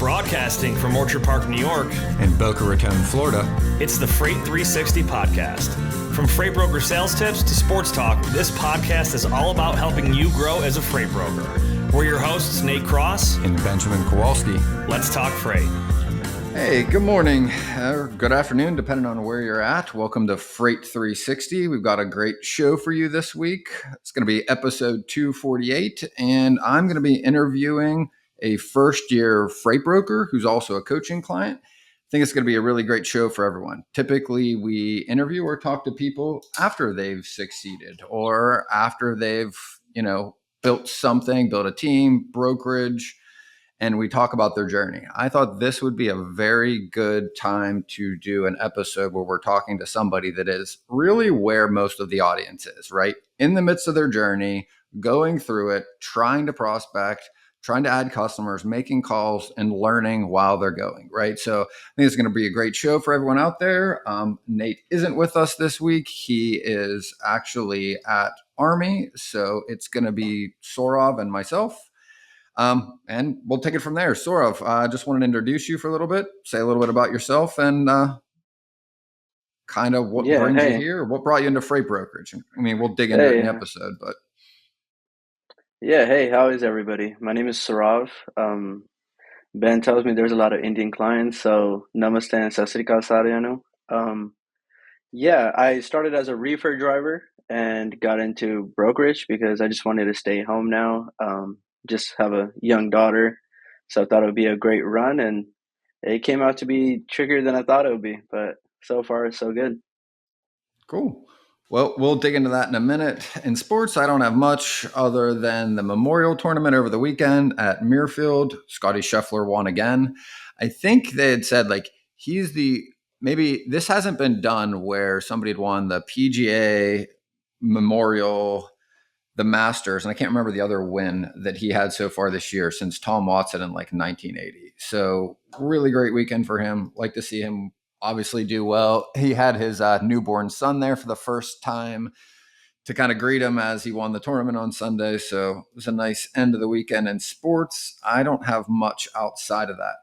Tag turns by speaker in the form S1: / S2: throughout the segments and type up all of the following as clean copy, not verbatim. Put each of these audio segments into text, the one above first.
S1: Broadcasting from Orchard Park, New York,
S2: and Boca Raton, Florida,
S1: it's the Freight 360 podcast. From freight broker sales tips to sports talk, this podcast is all about helping you grow as a freight broker. We're your hosts, Nate Cross
S2: and Benjamin Kowalski.
S1: Let's talk freight.
S2: Hey, good morning, or good afternoon, depending on where you're at. Welcome to Freight 360. We've got a great show for you this week. It's going to be episode 248, and I'm going to be interviewing a first-year freight broker who's also a coaching client. I think it's going to be a really great show for everyone. Typically, we interview or talk to people after they've succeeded or after they've, built something, built a team, brokerage, and we talk about their journey. I thought this would be a very good time to do an episode where we're talking to somebody that is really where most of the audience is, right? In the midst of their journey, going through it, trying to prospect, trying to add customers, making calls, and learning while they're going, right? So I think it's going to be a great show for everyone out there. Nate isn't with us this week. He is actually at Army. So it's going to be Saurav and myself. And we'll take it from there. Saurav, I just wanted to introduce you for a little bit, say a little bit about yourself and kind of what brings you here, what brought you into freight brokerage. I mean, we'll dig into it in the episode, but.
S3: Yeah, hey, how is everybody? My name is Saurav. Ben tells me there's a lot of Indian clients, so namaste and sat sri akal sareyanu. I started as a reefer driver and got into brokerage because I just wanted to stay home now. Just have a young daughter, so I thought it would be a great run, and it came out to be trickier than I thought it would be, but so far so good.
S2: Cool. Well, we'll dig into that in a minute. In sports, I don't have much other than the Memorial Tournament over the weekend at Muirfield. Scotty Scheffler won again. I think they had said maybe this hasn't been done where somebody had won the PGA, Memorial, the Masters, and I can't remember the other win that he had so far this year since Tom Watson in 1980. So really great weekend for him. Like to see him obviously do well. He had his newborn son there for the first time to kind of greet him as he won the tournament on Sunday. So it was a nice end of the weekend in sports. I don't have much outside of that.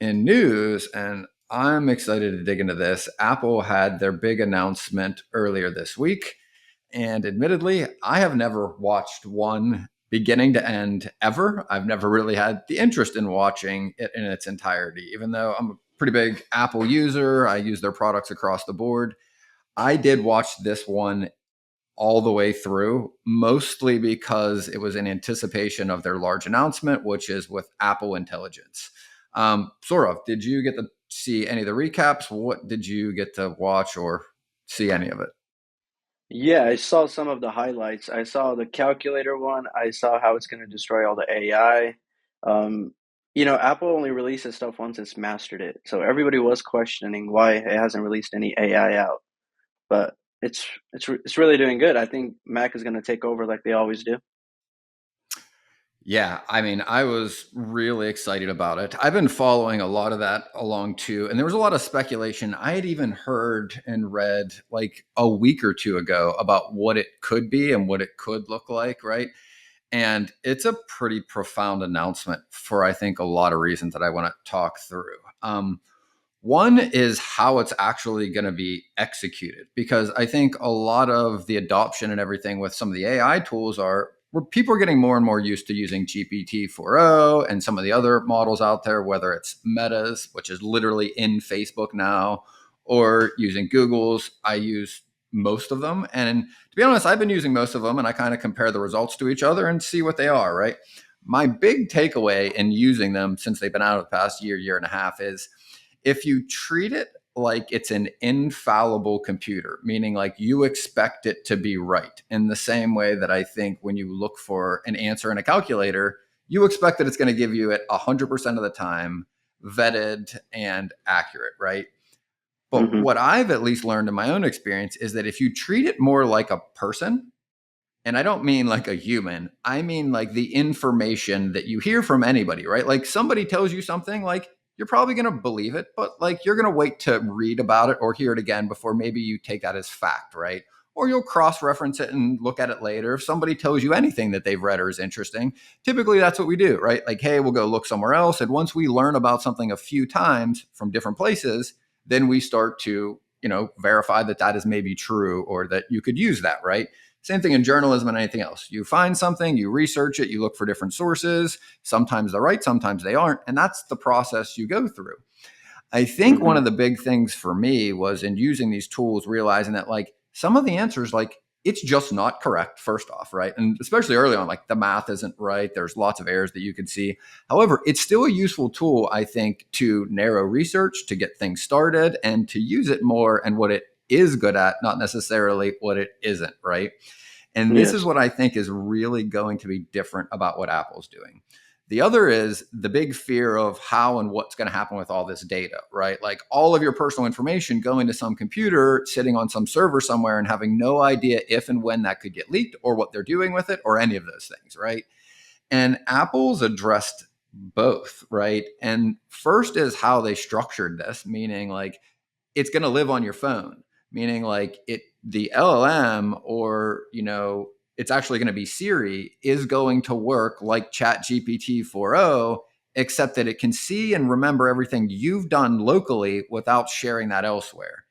S2: In news, and I'm excited to dig into this, Apple had their big announcement earlier this week. And admittedly, I have never watched one beginning to end ever. I've never really had the interest in watching it in its entirety, even though I'm a pretty big Apple user. I use their products across the board. I did watch this one all the way through, mostly because it was in anticipation of their large announcement, which is with Apple Intelligence. Saurav, did you get to see any of the recaps? What did you get to watch or see any of it?
S3: Yeah, I saw some of the highlights. I saw the calculator one. I saw how it's going to destroy all the AI. Apple only releases stuff once it's mastered it. So everybody was questioning why it hasn't released any AI out. But it's really doing good. I think Mac is going to take over like they always do.
S2: Yeah, I mean, I was really excited about it. I've been following a lot of that along too. And there was a lot of speculation. I had even heard and read like a week or two ago about what it could be and what it could look like, right? And it's a pretty profound announcement for, I think, a lot of reasons that I want to talk through. One is how it's actually going to be executed, because I think a lot of the adoption and everything with some of the AI tools are where people are getting more and more used to using GPT-4o and some of the other models out there, whether it's Meta's, which is literally in Facebook now, or using Google's. I use most of them. And to be honest, I've been using most of them, and I kind of compare the results to each other and see what they are, right? My big takeaway in using them since they've been out of the past year and a half is if you treat it like it's an infallible computer, meaning like you expect it to be right, in the same way that I think when you look for an answer in a calculator, you expect that it's going to give you it 100% of the time, vetted and accurate, right? But what I've at least learned in my own experience is that if you treat it more like a person, and I don't mean like a human, I mean like the information that you hear from anybody, right? Like somebody tells you something, like you're probably going to believe it, but like you're going to wait to read about it or hear it again before maybe you take that as fact, right? or you'll cross-reference it and look at it later. If somebody tells you anything that they've read or is interesting, typically that's what we do, right? Like, hey, we'll go look somewhere else. And once we learn about something a few times from different places, then we start to, verify that that is maybe true or that you could use that, right? Same thing in journalism and anything else. You find something, you research it, you look for different sources. Sometimes they're right, sometimes they aren't. And that's the process you go through. I think one of the big things for me was in using these tools, realizing that like some of the answers, like it's just not correct, first off, right? And especially early on, like the math isn't right. There's lots of errors that you can see. However, it's still a useful tool, I think, to narrow research, to get things started, and to use it more and what it is good at, not necessarily what it isn't, right? And this is what I think is really going to be different about what Apple's doing. The other is the big fear of how and what's going to happen with all this data, right? Like all of your personal information going to some computer sitting on some server somewhere and having no idea if and when that could get leaked or what they're doing with it or any of those things, right? And Apple's addressed both, right? And first is how they structured this, meaning like it's going to live on your phone, meaning like the LLM or, it's actually going to be Siri is going to work like ChatGPT 4.0, except that it can see and remember everything you've done locally without sharing that elsewhere.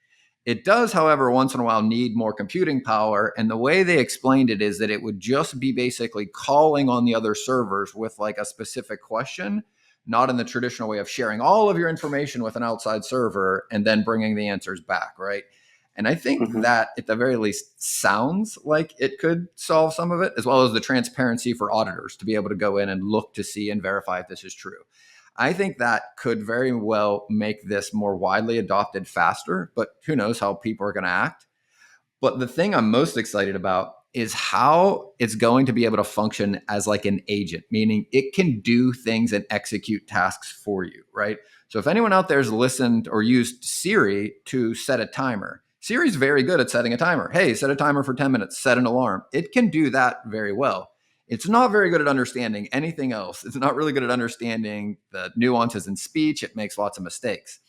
S2: It does, however, once in a while need more computing power. And the way they explained it is that it would just be basically calling on the other servers with like a specific question, not in the traditional way of sharing all of your information with an outside server and then bringing the answers back, right? And I think that at the very least sounds like it could solve some of it, as well as the transparency for auditors to be able to go in and look to see and verify if this is true. I think that could very well make this more widely adopted faster, but who knows how people are going to act. But the thing I'm most excited about is how it's going to be able to function as like an agent, meaning it can do things and execute tasks for you, right? So if anyone out there has listened or used Siri to set a timer, Siri's very good at setting a timer. Hey, set a timer for 10 minutes, set an alarm. It can do that very well. It's not very good at understanding anything else. It's not really good at understanding the nuances in speech. It makes lots of mistakes.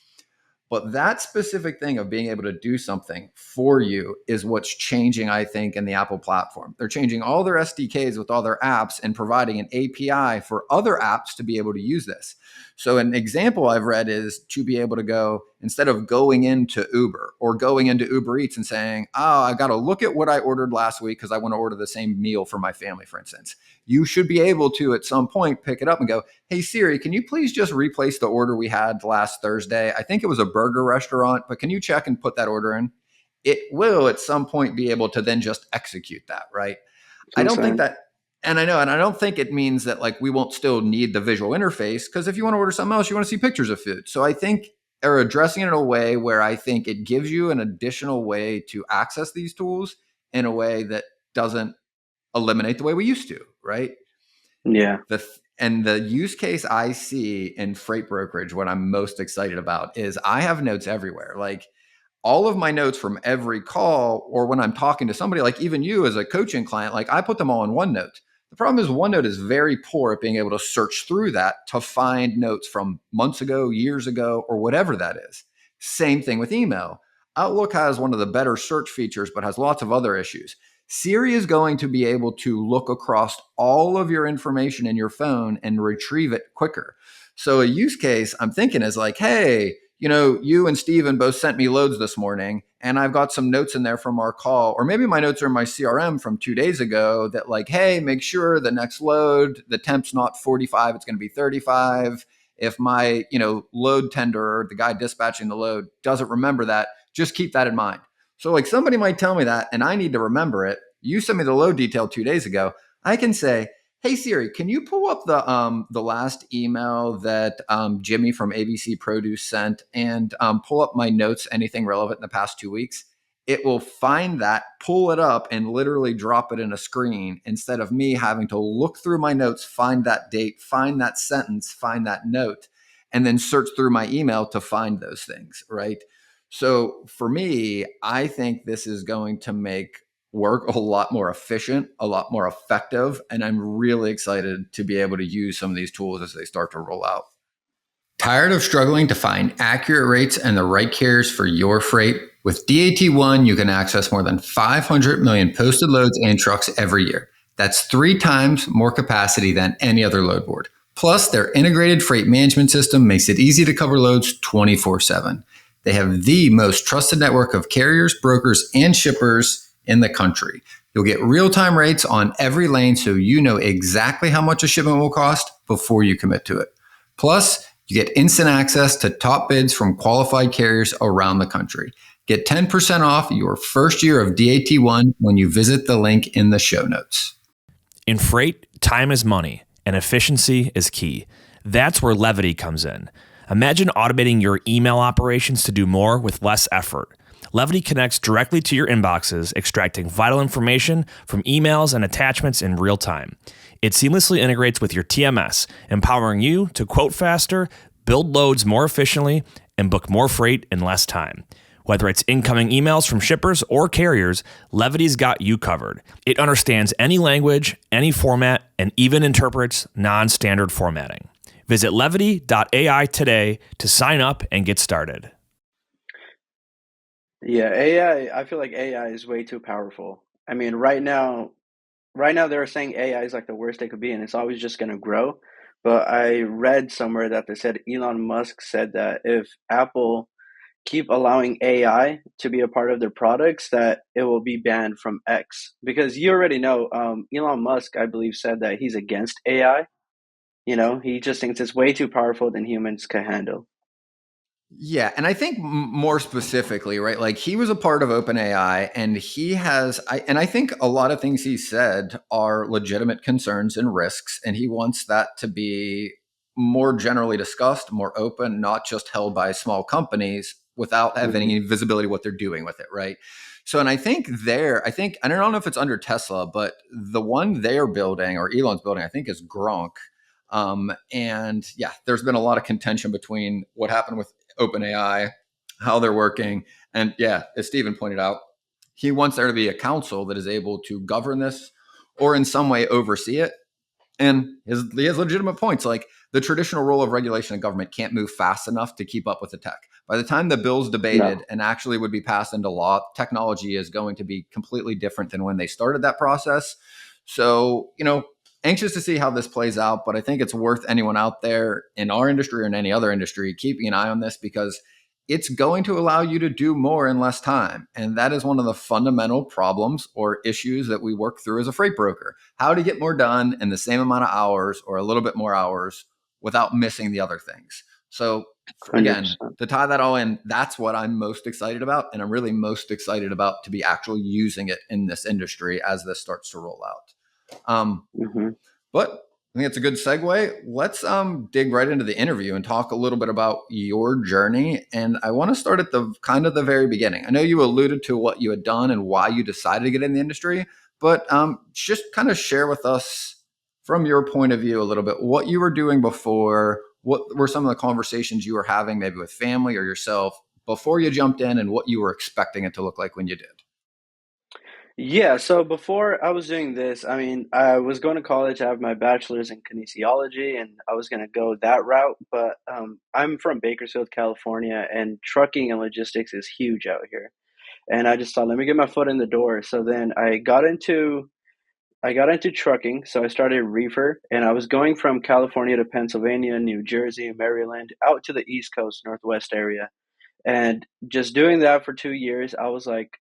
S2: But that specific thing of being able to do something for you is what's changing, I think, in the Apple platform. They're changing all their SDKs with all their apps and providing an API for other apps to be able to use this. So an example I've read is to be able to go, instead of going into Uber or going into Uber Eats and saying, oh, I got to look at what I ordered last week because I want to order the same meal for my family, for instance. You should be able to, at some point, pick it up and go, hey, Siri, can you please just replace the order we had last Thursday? I think it was a burger restaurant, but can you check and put that order in? It will at some point be able to then just execute that, right? I don't think that, and I don't think it means that like we won't still need the visual interface, because if you want to order something else, you want to see pictures of food. So I think they're addressing it in a way where I think it gives you an additional way to access these tools in a way that doesn't eliminate the way we used to, right?
S3: Yeah.
S2: And the use case I see in freight brokerage, what I'm most excited about is I have notes everywhere. Like all of my notes from every call, or when I'm talking to somebody, like even you as a coaching client, like I put them all in OneNote. The problem is OneNote is very poor at being able to search through that to find notes from months ago, years ago, or whatever that is. Same thing with email. Outlook has one of the better search features, but has lots of other issues. Siri is going to be able to look across all of your information in your phone and retrieve it quicker. So a use case I'm thinking is like, hey, you and Steven both sent me loads this morning, and I've got some notes in there from our call, or maybe my notes are in my CRM from 2 days ago that like, hey, make sure the next load, the temp's not 45, it's going to be 35. If my, load tender, the guy dispatching the load doesn't remember that, just keep that in mind. So like somebody might tell me that and I need to remember it. You sent me the load detail 2 days ago. I can say, hey Siri, can you pull up the last email that Jimmy from ABC Produce sent and pull up my notes, anything relevant in the past 2 weeks? It will find that, pull it up, and literally drop it in a screen instead of me having to look through my notes, find that date, find that sentence, find that note, and then search through my email to find those things, right? So for me, I think this is going to make work a lot more efficient, a lot more effective. And I'm really excited to be able to use some of these tools as they start to roll out. Tired of struggling to find accurate rates and the right carriers for your freight? With DAT1, you can access more than 500 million posted loads and trucks every year. That's 3 times more capacity than any other load board. Plus, their integrated freight management system makes it easy to cover loads 24/7. They have the most trusted network of carriers, brokers, and shippers in the country. You'll get real-time rates on every lane so you know exactly how much a shipment will cost before you commit to it. Plus, you get instant access to top bids from qualified carriers around the country. Get 10% off your first year of DAT1 when you visit the link in the show notes.
S1: In freight, time is money, and efficiency is key. That's where Levity comes in. Imagine automating your email operations to do more with less effort. Levity connects directly to your inboxes, extracting vital information from emails and attachments in real time. It seamlessly integrates with your TMS, empowering you to quote faster, build loads more efficiently, and book more freight in less time. Whether it's incoming emails from shippers or carriers, Levity's got you covered. It understands any language, any format, and even interprets non-standard formatting. Visit levity.ai today to sign up and get started.
S3: Yeah, AI, I feel like AI is way too powerful. I mean, right now they're saying AI is like the worst it could be, and it's always just going to grow. But I read somewhere that they said Elon Musk said that if Apple keep allowing AI to be a part of their products, that it will be banned from X. Because you already know, Elon Musk, I believe, said that he's against AI. You know, he just thinks it's way too powerful than humans can handle.
S2: Yeah, and I think more specifically, right? Like he was a part of OpenAI, and I think a lot of things he said are legitimate concerns and risks, and he wants that to be more generally discussed, more open, not just held by small companies without having
S3: Hmm.
S2: any visibility what they're doing with it, right? So, and I don't know if it's under Tesla, but the one they're building or Elon's building, I think is Gronk. And yeah, there's been a lot of contention between what happened with OpenAI, how they're working. And yeah, as Stephen pointed out, he wants there to be a council that is able to govern this or in some way oversee it. And he has legitimate points. Like the traditional role of regulation in government can't move fast enough to keep up with the tech. By the time the bill's debated
S3: No,
S2: and actually would be passed into law, technology is going to be completely different than when they started that process. So, anxious to see how this plays out, but I think it's worth anyone out there in our industry or in any other industry keeping an eye on this because it's going to allow you to do more in less time. And that is one of the fundamental problems or issues that we work through as a freight broker. How to get more done in the same amount of hours or a little bit more hours without missing the other things. So, again,
S3: 100%.
S2: to tie that all in, that's what I'm most excited about. And I'm really most excited about to be actually using it in this industry as this starts to roll out.
S3: Hmm.
S2: But I think it's a good segue. Let's dig right into the interview and talk a little bit about your journey. And I want to start at the kind of the very beginning. I know you alluded to what you had done and why you decided to get in the industry, but just kind of share with us from your point of view a little bit what you were doing before. What were some of the conversations you were having, maybe with family or yourself, before you jumped in, and what you were expecting it to look like when you did?
S3: Yeah, so before I was doing this, I mean, I was going to college. I have my bachelor's in kinesiology, and I was going to go that route. But I'm from Bakersfield, California, and trucking and logistics is huge out here. And I just thought, let me get my foot in the door. So then I got into trucking. So I started reefer, and I was going from California to Pennsylvania, New Jersey, Maryland, out to the East Coast, Northwest area. And just doing that for 2 years, I was like,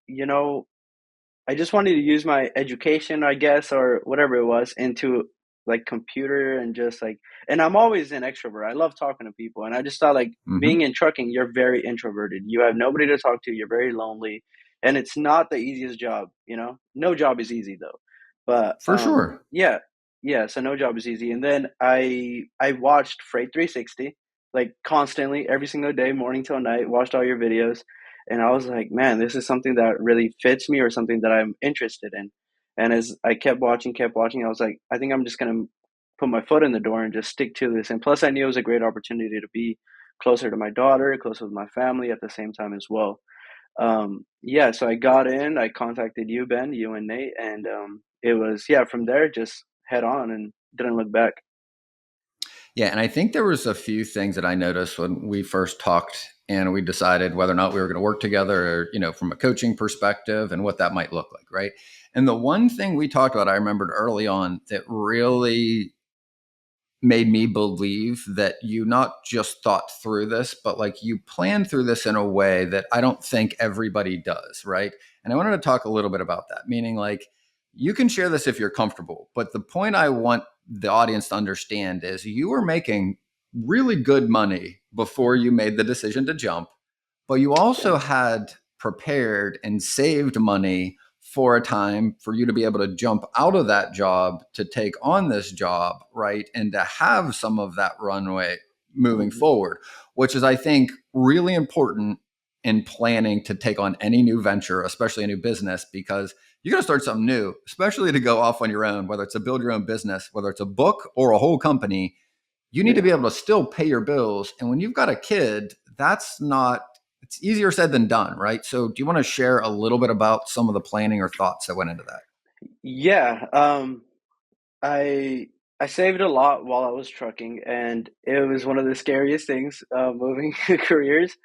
S3: I just wanted to use my education, I guess, or whatever it was, into like computer and just like, and I'm always an extrovert. I love talking to people. And I just thought like being
S2: Hmm.
S3: in trucking, you're very introverted. You have nobody to talk to. You're very lonely. And it's not the easiest job, you know? No job is easy though. But
S2: For sure.
S3: yeah, yeah. So no job is easy. And then I watched Freight 360 like constantly every single day, morning till night, watched all your videos, and I was like, man, this is something that really fits me or something that I'm interested in. And as I kept watching, I was like, I think I'm just gonna put my foot in the door and just stick to this. And plus, I knew it was a great opportunity to be closer to my daughter, closer with my family at the same time as well. Yeah, so I got in, I contacted you, Ben, you and Nate, and it was, yeah, from there, just head on and didn't look back.
S2: Yeah, and I think there was a few things that I noticed when we first talked and we decided whether or not we were going to work together, or, from a coaching perspective and what that might look like, right? And the one thing we talked about, I remembered early on that really made me believe that you not just thought through this, but like you planned through this in a way that I don't think everybody does, right? And I wanted to talk a little bit about that, meaning like you can share this if you're comfortable, but the point I want the audience to understand is you were making really good money before you made the decision to jump, but you also had prepared and saved money for a time for you to be able to jump out of that job to take on this job, right? And to have some of that runway moving
S3: Mhm.
S2: forward, which is, I think, really important in planning to take on any new venture, especially a new business, because you're going to start something new, especially to go off on your own, whether it's to build your own business, whether it's a book or a whole company. You need to
S3: Yeah.
S2: be able to still pay your bills. And when you've got a kid, that's not, it's easier said than done, right? So, do you want to share a little bit about some of the planning or thoughts that went into that?
S3: Yeah. I I saved a lot while I was trucking, and it was one of the scariest things, moving careers.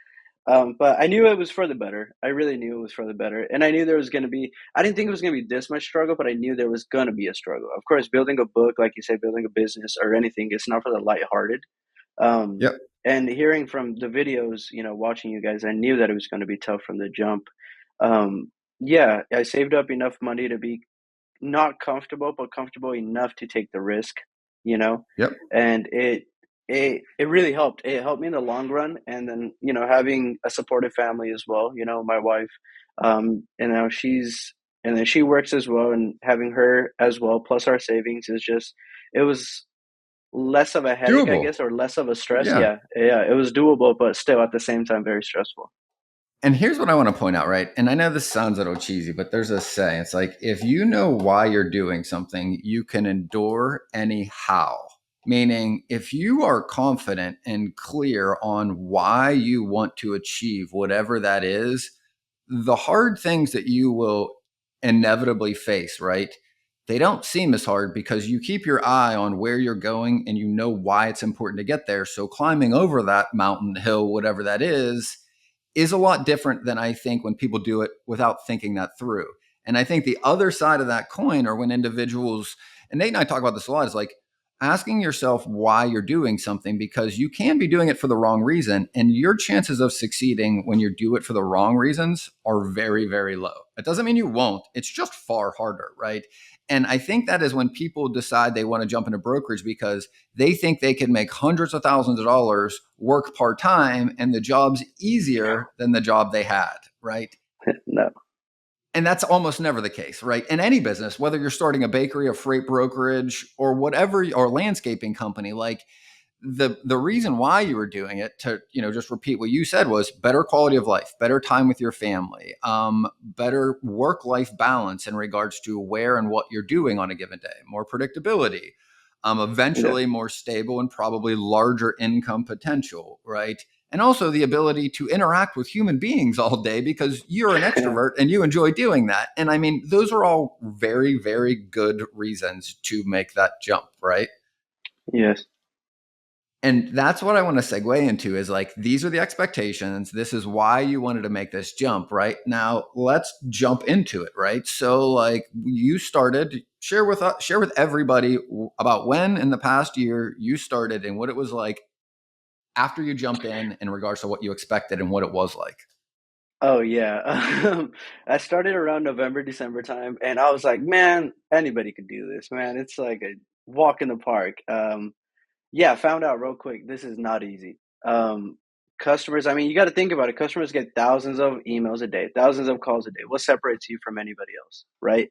S3: But I knew it was for the better. I really knew it was for the better, and I knew there was going to be. I didn't think it was going to be this much struggle, but I knew there was going to be a struggle. Of course, building a book, like you said, building a business or anything, it's not for the lighthearted. Um,
S2: Yep.
S3: and hearing from the videos, watching you guys, I knew that it was going to be tough from the jump. Yeah, I saved up enough money to be not comfortable, but comfortable enough to take the risk, you know?
S2: Yep.
S3: And it really helped. It helped me in the long run. And then, having a supportive family as well, my wife, and now and then she works as well, and having her as well, plus our savings is just, it was less of a headache, I
S2: Doable.
S3: guess, or less of a stress.
S2: Yeah.
S3: Yeah. Yeah. It was doable, but still at the same time, very stressful.
S2: And here's what I want to point out, right? And I know this sounds a little cheesy, but there's a saying. It's like, if you know why you're doing something, you can endure anyhow. Meaning, if you are confident and clear on why you want to achieve whatever that is, the hard things that you will inevitably face, right? They don't seem as hard because you keep your eye on where you're going and you know why it's important to get there. So climbing over that mountain, hill, whatever that is a lot different than I think when people do it without thinking that through. And I think the other side of that coin are when individuals, and Nate and I talk about this a lot, is like asking yourself why you're doing something, because you can be doing it for the wrong reason. And your chances of succeeding when you do it for the wrong reasons are very, very low. It doesn't mean you won't, it's just far harder, right? And I think that is when people decide they want to jump into brokerage because they think they can make hundreds of thousands of dollars, work part time, and the job's easier than the job they had, right?
S3: No.
S2: And that's almost never the case, right? In any business, whether you're starting a bakery, a freight brokerage, or whatever, or landscaping company, like the reason why you were doing it, to just repeat what you said, was better quality of life, better time with your family, better work life balance in regards to where and what you're doing on a given day, more predictability,
S3: Yeah.
S2: eventually more stable and probably larger income potential, right? And also the ability to interact with human beings all day because you're an
S3: Yeah.
S2: extrovert and you enjoy doing that. And I mean, those are all very, very good reasons to make that jump, right?
S3: Yes.
S2: And that's what I want to segue into, is like, these are the expectations. This is why you wanted to make this jump, right? Now let's jump into it, right? So like, you started, share with everybody about when in the past year you started and what it was like after you jumped in regards to what you expected and what it was like.
S3: Oh yeah. I started around November, December time, and I was like, man, anybody could do this, man. It's like a walk in the park. Yeah, found out real quick, this is not easy. Customers, I mean, you got to think about it. Customers get thousands of emails a day, thousands of calls a day. What separates you from anybody else, right?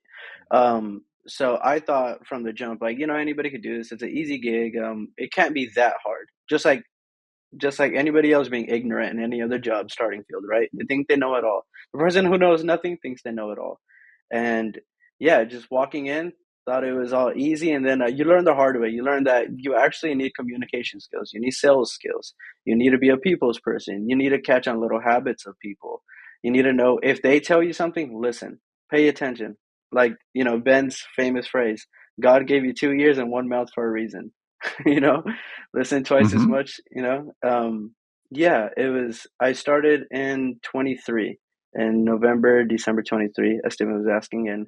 S3: So I thought from the jump, like, anybody could do this. It's an easy gig. It can't be that hard. Just like anybody else being ignorant in any other job starting field, right? They think they know it all. The person who knows nothing thinks they know it all. And yeah, just walking in, thought it was all easy. And then you learn the hard way. You learn that you actually need communication skills. You need sales skills. You need to be a people's person. You need to catch on little habits of people. You need to know if they tell you something, listen, pay attention. Like, Ben's famous phrase, God gave you two ears and one mouth for a reason. you know, listen twice as
S2: Mm-hmm.
S3: much, yeah, I started in 23, in November, December 23, as Steven was asking. And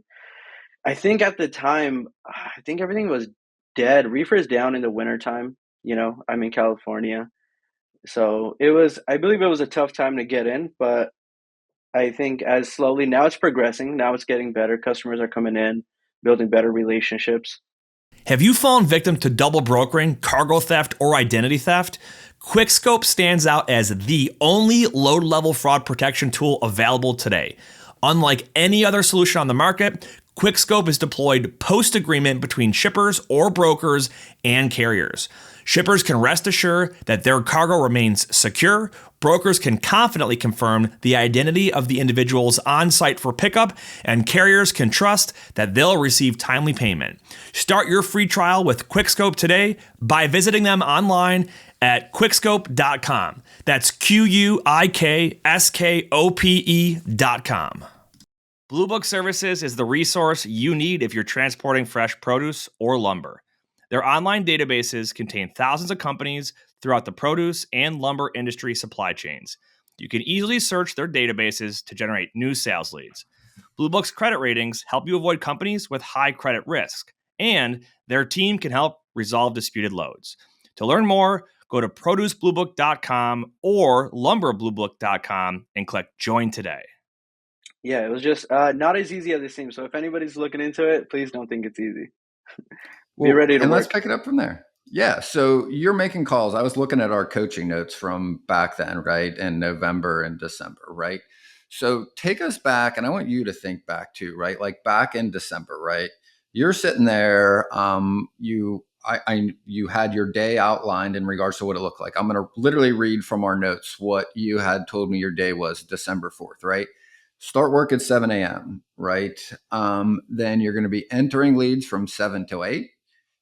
S3: I think at the time, I think everything was dead. Reefer's down in the wintertime, I'm in California. So I believe it was a tough time to get in, but I think as slowly now it's progressing. Now it's getting better. Customers are coming in, building better relationships.
S1: Have you fallen victim to double brokering, cargo theft, or identity theft? Quickscope stands out as the only low-level fraud protection tool available today. Unlike any other solution on the market, Quickscope is deployed post-agreement between shippers or brokers and carriers. Shippers can rest assured that their cargo remains secure. Brokers can confidently confirm the identity of the individuals on site for pickup, and carriers can trust that they'll receive timely payment. Start your free trial with Quickscope today by visiting them online at quickscope.com. That's QUIKSKOPE.com. Blue Book Services is the resource you need if you're transporting fresh produce or lumber. Their online databases contain thousands of companies throughout the produce and lumber industry supply chains. You can easily search their databases to generate new sales leads. Blue Book's credit ratings help you avoid companies with high credit risk, and their team can help resolve disputed loads. To learn more, go to producebluebook.com or lumberbluebook.com and click Join today.
S3: Yeah, it was just not as easy as it seems. So if anybody's looking into it, please don't think it's easy. Be
S2: Well,
S3: ready to
S2: and let's
S3: work.
S2: pick it up from there. Yeah. So you're making calls. I was looking at our coaching notes from back then, right? In November and December, right? So take us back, and I want you to think back too, right? Like back in December, right? You're sitting there. You had your day outlined in regards to what it looked like. I'm going to literally read from our notes what you had told me your day was December 4th, right? Start work at 7 a.m., right? Then you're going to be entering leads from 7 to 8.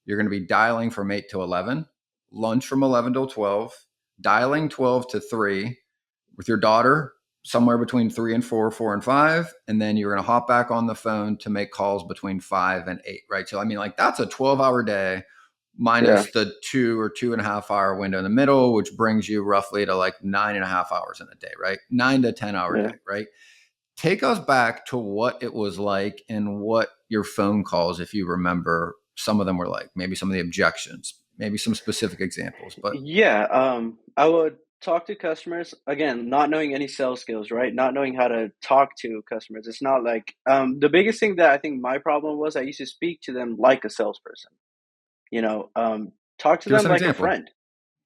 S2: You're going to be dialing from 8 to 11, lunch from 11 till 12, dialing 12 to 3 with your daughter somewhere between 3 and 4, 4 and 5. And then you're going to hop back on the phone to make calls between 5 and 8, right? So, I mean, like that's a 12-hour day
S3: Yeah.
S2: minus the 2 or 2.5 hour window in the middle, which brings you roughly to like 9.5 hours in a day, right? 9 to 10 hour
S3: Yeah.
S2: day, right? Take us back to what it was like and what your phone calls, if you remember, some of them were like, maybe some of the objections, maybe some specific examples. But
S3: Yeah. I would talk to customers again, not knowing any sales skills, right? Not knowing how to talk to customers. It's not like the biggest thing that I think my problem was I used to speak to them like a salesperson. You know, talk to
S2: give us
S3: them
S2: an
S3: like a
S2: example.
S3: friend.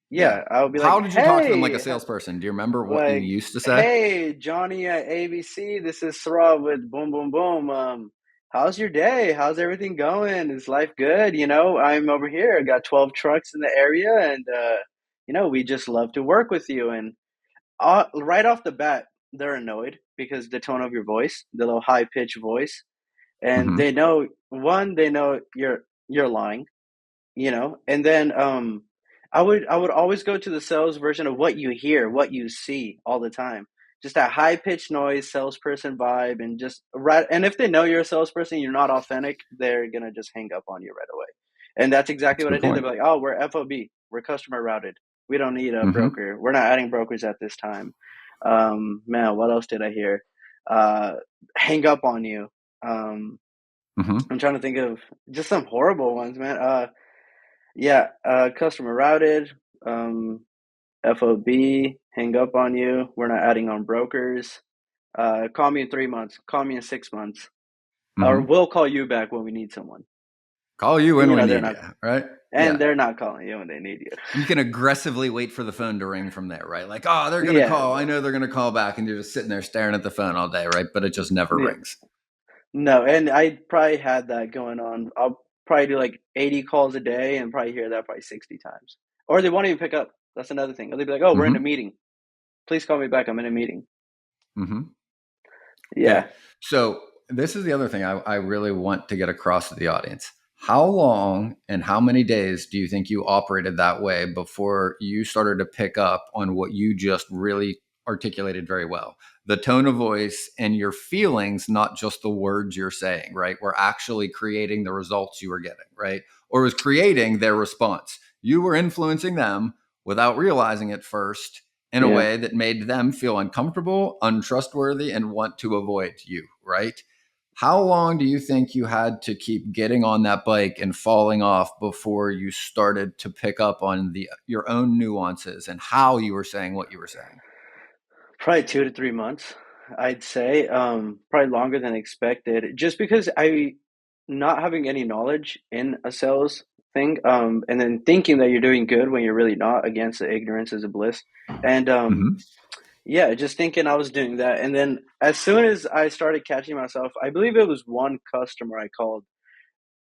S2: Yeah.
S3: Yeah, I would be like,
S2: How did you talk to them like a
S3: "Hey,
S2: salesperson? Do you remember what you
S3: like,
S2: used to say?
S3: hey, Johnny at ABC, this is Sarab with Boom Boom Boom. How's your day? How's everything going? Is life good? I'm over here. I got 12 trucks in the area, and we just love to work with you." And right off the bat, they're annoyed because the tone of your voice, the little high pitched voice, and
S2: Mm-hmm.
S3: they know you're lying, and then I would always go to the sales version of what you hear, what you see all the time, just that high pitched noise salesperson vibe. And just right, and if they know you're a salesperson, you're not authentic, they're gonna just hang up on you right away. And that's exactly
S2: That's a
S3: what I
S2: good
S3: did. They're
S2: point.
S3: like, "Oh, we're FOB, we're customer routed, we don't need a
S2: Mm-hmm.
S3: broker, we're not adding brokers at this time." Man, what else did I hear? uh Hang up on you. um
S2: Mm-hmm.
S3: I'm trying to think of just some horrible ones, man. Yeah, customer routed, um, FOB, hang up on you. We're not adding on brokers. Call me in 3 months. Call me in 6 months. Or
S2: Mm-hmm.
S3: we'll call you back when we need someone.
S2: Call you
S3: And
S2: when we
S3: they're
S2: need
S3: not,
S2: you, right?
S3: and
S2: Yeah.
S3: they're not calling you when they need you.
S2: And you can aggressively wait for the phone to ring from there, right? Like, oh, they're going to
S3: Yeah,
S2: call. I know they're going to call back. And you're just sitting there staring at the phone all day, right? But it just never
S3: yeah.
S2: rings.
S3: No, and I probably had that going on. I'll probably do like 80 calls a day and probably hear that probably 60 times. Or they won't even pick up. That's another thing. Or they'd be like, "Oh, we're in a
S2: Mm-hmm.
S3: meeting. Please call me back. I'm in a meeting."
S2: Mm-hmm. Okay.
S3: Yeah.
S2: So this is the other thing I really want to get across to the audience. How long and how many days do you think you operated that way before you started to pick up on what you just really articulated very well? The tone of voice and your feelings, not just the words you're saying, right? Were actually creating the results you were getting, right? Or was creating their response. you were influencing them without realizing it first in a
S3: Yeah.
S2: way that made them feel uncomfortable, untrustworthy, and want to avoid you, right? How long do you think you had to keep getting on that bike and falling off before you started to pick up on your own nuances and how you were saying what you were saying?
S3: Probably 2 to 3 months, I'd say. Probably longer than expected, just because not having any knowledge in a sales thing, and then thinking that you're doing good when you're really not. Against the ignorance is a bliss, and
S2: Mm-hmm.
S3: yeah, just thinking I was doing that, and then as soon as I started catching myself, I believe it was one customer I called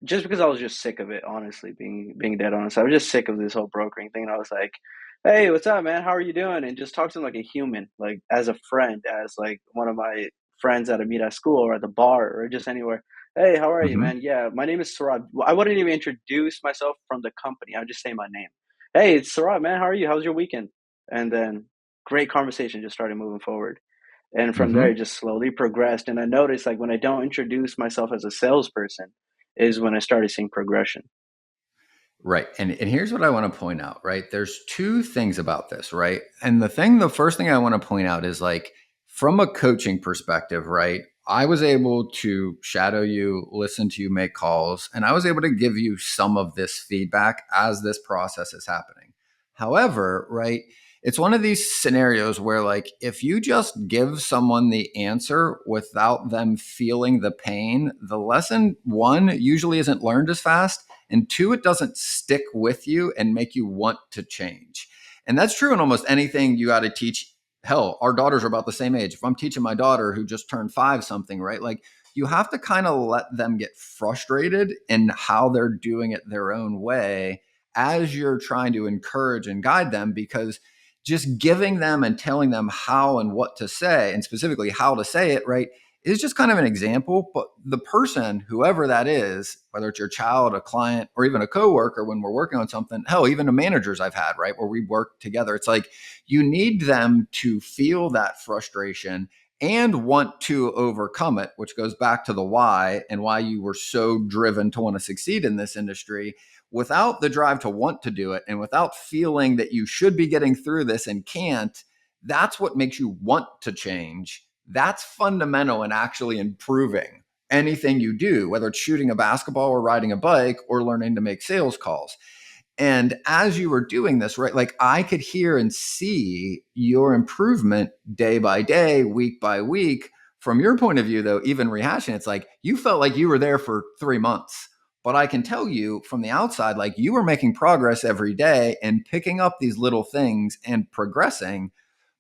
S3: just because I was just sick of it, honestly, being dead honest. I was just sick of this whole brokering thing. And I was like, "Hey, what's up, man? How are you doing?" And just talk to him like a human, like as a friend, as like one of my friends that I meet at school or at the bar or just anywhere. Hey, how are you,
S2: Mm-hmm.
S3: man? Yeah, my name is Sarab. I wouldn't even introduce myself from the company. I would just say my name. Hey, it's Sarab, man. How are you? How was your weekend? And then great conversation just started moving forward. And from there,
S2: Mm-hmm.
S3: it just slowly progressed. And I noticed like when I don't introduce myself as a salesperson is when I started seeing progression.
S2: Right. And here's what I want to point out, right? There's two things about this, right? And the first thing I want to point out is like from a coaching perspective, right? I was able to shadow you, listen to you make calls, and I was able to give you some of this feedback as this process is happening. However, right, it's one of these scenarios where like if you just give someone the answer without them feeling the pain, the lesson one usually isn't learned as fast, and two, it doesn't stick with you and make you want to change. And that's true in almost anything you got to teach. Hell, our daughters are about the same age. If I'm teaching my daughter who just turned five something, right? Like you have to kind of let them get frustrated in how they're doing it their own way as you're trying to encourage and guide them, because just giving them and telling them how and what to say, and specifically how to say it, right, is just kind of an example. But the person, whoever that is, whether it's your child, a client, or even a coworker, when we're working on something, hell, even the managers I've had, right, where we work together, it's like you need them to feel that frustration and want to overcome it, which goes back to the why and why you were so driven to want to succeed in this industry. Without the drive to want to do it and without feeling that you should be getting through this and can't, that's what makes you want to change. That's fundamental in actually improving anything you do, whether it's shooting a basketball or riding a bike or learning to make sales calls. And as you were doing this, right, like I could hear and see your improvement day by day, week by week. From your point of view, though, even rehashing, it's like you felt like you were there for 3 months. But I can tell you from the outside, like you were making progress every day and picking up these little things and progressing.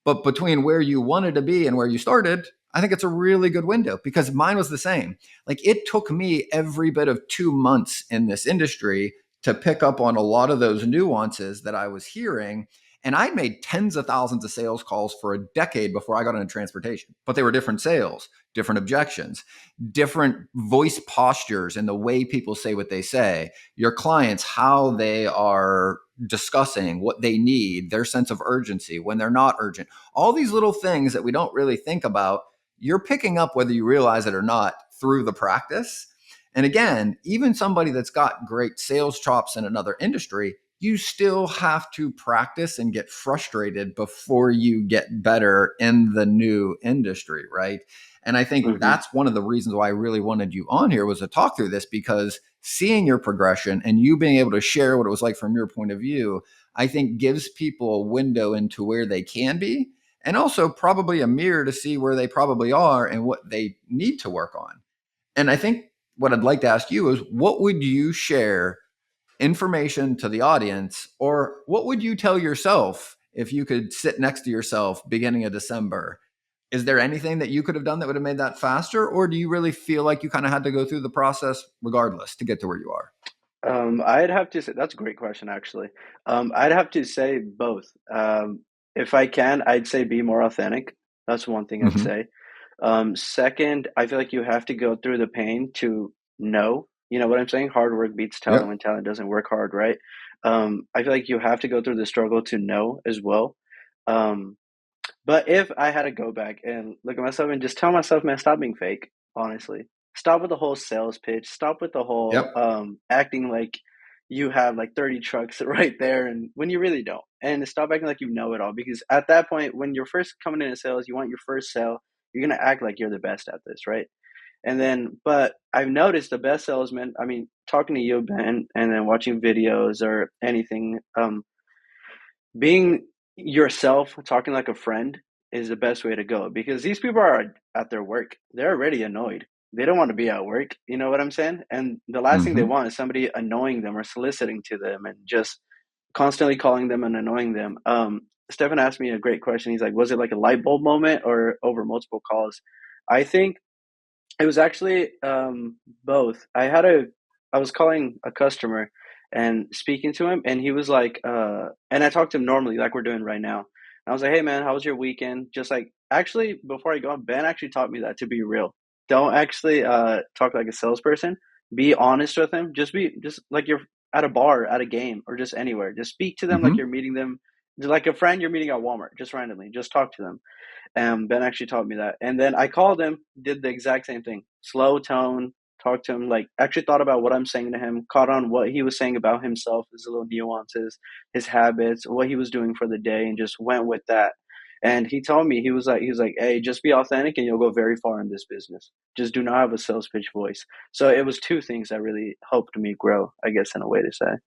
S2: But between where you wanted to be and where you started, I think it's a really good window because mine was the same. Like it took me every bit of 2 months in this industry to pick up on a lot of those nuances that I was hearing. And I made tens of thousands of sales calls for a decade before I got into transportation, but they were different sales, different objections, different voice postures, and the way people say what they say, your clients, how they are discussing what they need, their sense of urgency when they're not urgent, all these little things that we don't really think about, you're picking up whether you realize it or not through the practice. And again, even somebody that's got great sales chops in another industry, you still have to practice and get frustrated before you get better in the new industry, right? And I think
S3: Hmm.
S2: that's one of the reasons why I really wanted you on here was to talk through this, because seeing your progression and you being able to share what it was like from your point of view, I think gives people a window into where they can be, and also probably a mirror to see where they probably are and what they need to work on. And I think what I'd like to ask you is what would you share information to the audience, or what would you tell yourself if you could sit next to yourself beginning of December? Is there anything that you could have done that would have made that faster? Or do you really feel like you kind of had to go through the process regardless to get to where you are?
S3: I'd have to say that's a great question, actually. I'd have to say both. If I can, I'd say be more authentic. That's one thing I'd
S2: Mm-hmm.
S3: say. Second, I feel like you have to go through the pain to know. You know what I'm saying? Hard work beats talent
S2: Yep.
S3: when talent doesn't work hard, right? I feel like you have to go through the struggle to know as well. Um, but if I had to go back and look at myself and just tell myself, man, stop being fake, honestly. Stop with the whole sales pitch. Stop with the whole
S2: Yep.
S3: acting like you have like 30 trucks right there, and when you really don't. And stop acting like you know it all, because at that point, when you're first coming into sales, you want your first sale, you're going to act like you're the best at this, right? And then, but I've noticed the best salesman, I mean, talking to you, Ben, and then watching videos or anything, being yourself, talking like a friend is the best way to go, because these people are at their work. They're already annoyed. They don't want to be at work. You know what I'm saying? And the last thing they
S2: Hmm.
S3: want is somebody annoying them or soliciting to them and just constantly calling them and annoying them. Stefan asked me a great question. He's like, was it like a light bulb moment or over multiple calls? I think it was actually both. I was calling a customer and speaking to him, and he was like, and I talked to him normally, like we're doing right now. And I was like, "Hey, man, how was your weekend?" Just like, actually, before I go on, Ben actually taught me that, to be real. Don't actually talk like a salesperson. Be honest with him. Just like you're at a bar, at a game, or just anywhere. Just speak to them like you're
S2: Hmm.
S3: meeting them, just like a friend you're meeting at Walmart, just randomly. Just talk to them. Ben actually taught me that. And then I called him, did the exact same thing. Slow tone, talked to him, like actually thought about what I'm saying to him, caught on what he was saying about himself, his little nuances, his habits, what he was doing for the day, and just went with that. And he told me, he was like, hey, just be authentic and you'll go very far in this business. Just do not have a sales pitch voice. So it was two things that really helped me grow, I guess, in a way to say.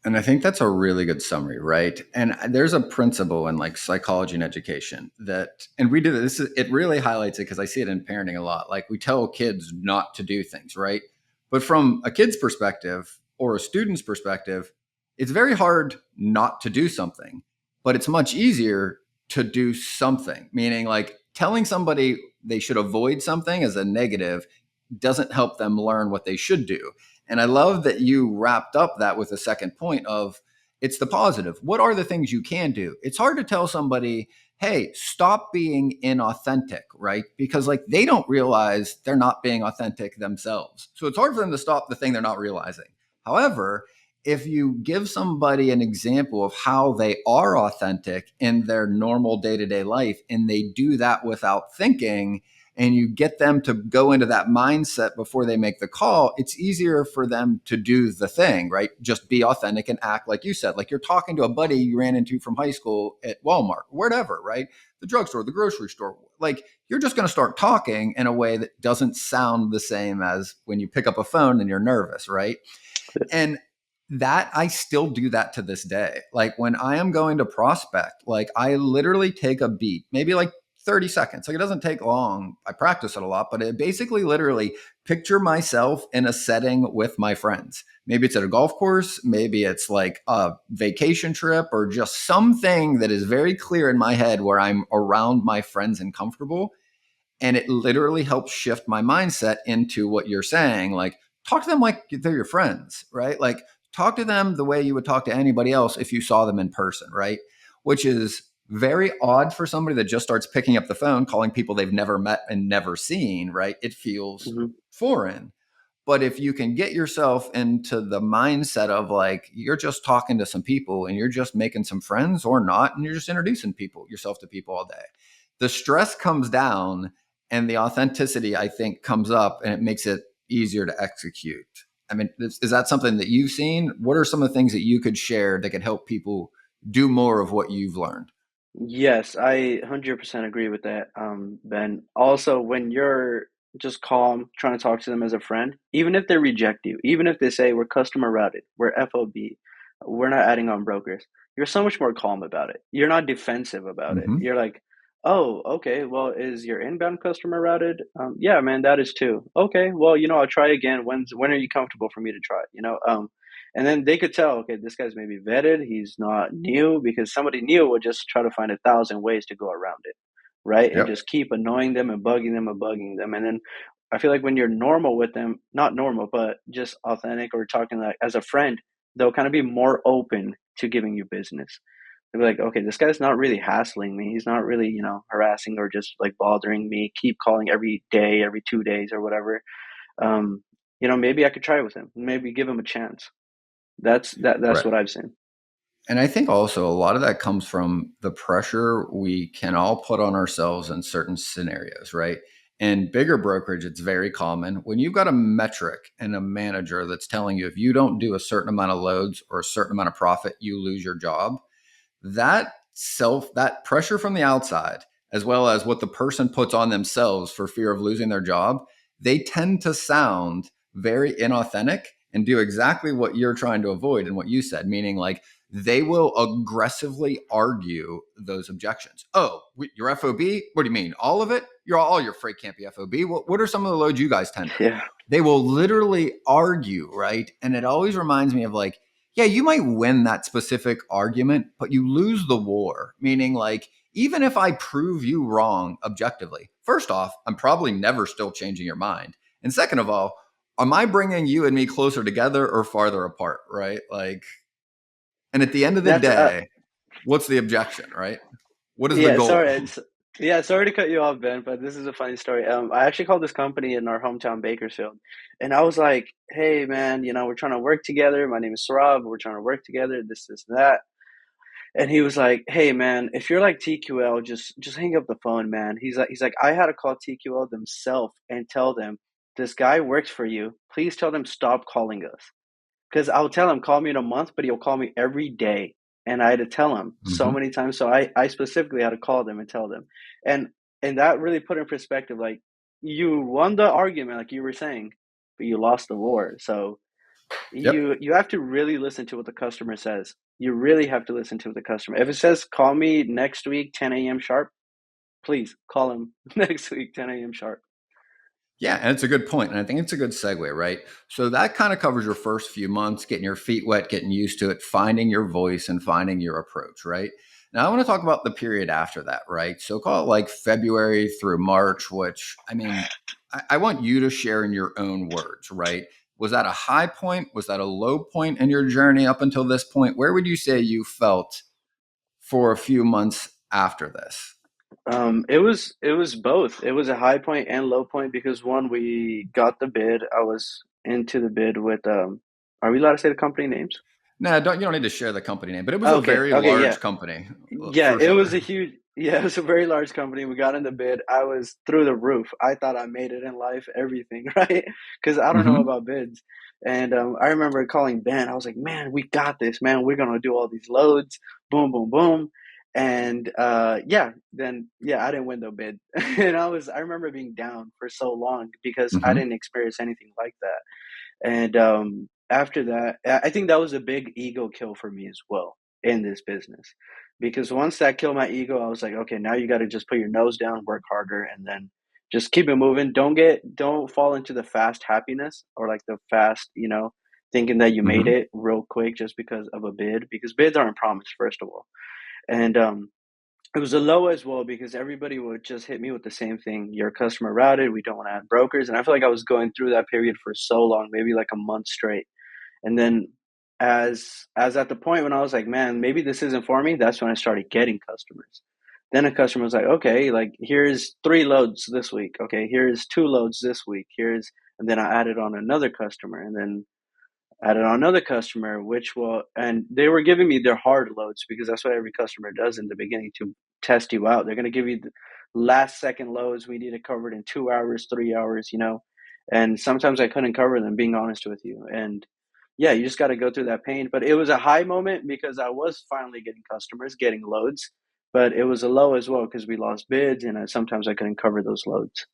S2: And I think that's a really good summary, right? And there's a principle in like psychology and education that, and we do this, it really highlights it because I see it in parenting a lot. Like we tell kids not to do things, right? But from a kid's perspective or a student's perspective, it's very hard not to do something, but it's much easier to do something, meaning like telling somebody they should avoid something as a negative doesn't help them learn what they should do. And I love that you wrapped up that with a second point of it's the positive. What are the things you can do? It's hard to tell somebody, hey, stop being inauthentic, right? Because like they don't realize they're not being authentic themselves. So it's hard for them to stop the thing they're not realizing. However, if you give somebody an example of how they are authentic in their normal day to day life and they do that without thinking, and you get them to go into that mindset before they make the call, it's easier for them to do the thing, right? Just be authentic and act like you said, like you're talking to a buddy you ran into from high school at Walmart, whatever, right? The drugstore, the grocery store. Like you're just going to start talking in a way that doesn't sound the same as when you pick up a phone and you're nervous, right? And that I still do that to this day. Like when I am going to prospect, like I literally take a beat, maybe like 30 seconds. Like it doesn't take long. I practice it a lot, but it basically literally picture myself in a setting with my friends. Maybe it's at a golf course, maybe it's like a vacation trip or just something that is very clear in my head where I'm around my friends and comfortable. And it literally helps shift my mindset into what you're saying. Like, talk to them like they're your friends, right? Like, talk to them the way you would talk to anybody else if you saw them in person, right? Which is very odd for somebody that just starts picking up the phone, calling people they've never met and never seen, right? It feels
S3: Hmm.
S2: foreign. But if you can get yourself into the mindset of like, you're just talking to some people and you're just making some friends or not, and you're just introducing yourself to people all day, the stress comes down and the authenticity, I think, comes up and it makes it easier to execute. I mean, is that something that you've seen? What are some of the things that you could share that could help people do more of what you've learned?
S3: Yes, I 100% agree with that, Ben. Also, when you're just calm, trying to talk to them as a friend, even if they reject you, even if they say we're customer routed, we're FOB, we're not adding on brokers, you're so much more calm about it. You're not defensive about it.
S2: Mm-hmm.
S3: You're like, oh, okay, well, is your inbound customer routed? Yeah, man, that is too. Okay, well, I'll try again. When are you comfortable for me to try? And then they could tell, okay, this guy's maybe vetted. He's not new, because somebody new would just try to find 1,000 ways to go around it, right? And
S2: Yep.
S3: just keep annoying them and bugging them and bugging them. And then I feel like when you're normal with them, not normal, but just authentic or talking like as a friend, they'll kind of be more open to giving you business. They'll be like, okay, this guy's not really hassling me. He's not really, harassing or just like bothering me. Keep calling every day, every 2 days or whatever. Um, maybe I could try with him. Maybe give him a chance. That's
S2: Right.
S3: what I've seen.
S2: And I think also a lot of that comes from the pressure we can all put on ourselves in certain scenarios, right? In bigger brokerage, it's very common when you've got a metric and a manager that's telling you if you don't do a certain amount of loads or a certain amount of profit, you lose your job. That pressure from the outside, as well as what the person puts on themselves for fear of losing their job, they tend to sound very inauthentic and do exactly what you're trying to avoid and what you said, meaning like they will aggressively argue those objections. Oh, your FOB? What do you mean? All of it? All your freight can't be FOB. What are some of the loads you guys tender?
S3: Yeah.
S2: They will literally argue, right? And it always reminds me of like, yeah, you might win that specific argument, but you lose the war. Meaning, like, even if I prove you wrong objectively, first off, I'm probably never still changing your mind. And second of all, am I bringing you and me closer together or farther apart, right? Like, and at the end of the
S3: That's
S2: day, what's the objection, right? What is the
S3: yeah,
S2: goal?
S3: sorry to cut you off, Ben, but this is a funny story. I actually called this company in our hometown, Bakersfield, and I was like, "Hey, man, we're trying to work together. My name is Sarab. We're trying to work together. This, and that." And he was like, "Hey, man, if you're like TQL, just hang up the phone, man." He's like, "I had to call TQL themselves and tell them this guy works for you. Please tell them stop calling us." Because I'll tell him, call me in a month, but he'll call me every day. And I had to tell him so
S2: Mm-hmm.
S3: many times. So I specifically had to call them and tell them. And and that really put in perspective, like you won the argument, like you were saying, but you lost the war. So
S2: Yep.
S3: you have to really listen to what the customer says. You really have to listen to what the customer. If it says call me next week, 10 a.m. sharp, please call him next week, 10 a.m. sharp.
S2: Yeah, and it's a good point. And I think it's a good segue, right? So that kind of covers your first few months, getting your feet wet, getting used to it, finding your voice and finding your approach, right? Now I want to talk about the period after that, right? So call it like February through March, which I mean, I want you to share in your own words, right? Was that a high point? Was that a low point in your journey up until this point? Where would you say you felt for a few months after this?
S3: It was both. It was a high point and low point because one, we got the bid. I was into the bid with are we allowed to say the company names?
S2: No, you don't need to share the company name, but it was a
S3: Okay,
S2: very
S3: okay, yeah.
S2: large company
S3: Yeah,
S2: for
S3: it was
S2: sure.
S3: a huge, yeah, it was a very large company. We got in the bid. I was through the roof. I thought I made it in life, everything, right? Because I don't know
S2: Hmm.
S3: about bids. And I remember calling Ben. I was like, man, we got this, man. We're gonna do all these loads, boom, boom, boom. And yeah, then yeah, I didn't win the bid. And I remember being down for so long because I
S2: Hmm.
S3: didn't experience anything like that. And after that, I think that was a big ego kill for me as well in this business. Because once that killed my ego, I was like, okay, now you got to just put your nose down, work harder, and then just keep it moving. Don't fall into the fast happiness or like the fast, thinking that you made
S2: Hmm.
S3: it real quick just because of a bid. Because bids aren't promised, first of all. And it was a low as well because everybody would just hit me with the same thing. Your customer routed. We don't want to add brokers. And I feel like I was going through that period for so long, maybe like a month straight. And then as at the point when I was like, man, maybe this isn't for me, that's when I started getting customers. Then a customer was like, okay, like here's 3 loads this week. Okay, here's 2 loads this week. And then I added on another customer, and then added on another customer, and they were giving me their hard loads because that's what every customer does in the beginning to test you out. They're going to give you the last second loads. We need it covered in 2 hours, 3 hours. And sometimes I couldn't cover them, being honest with you. And yeah, you just got to go through that pain. But it was a high moment because I was finally getting customers, getting loads. But it was a low as well because we lost bids, and sometimes I couldn't cover those loads.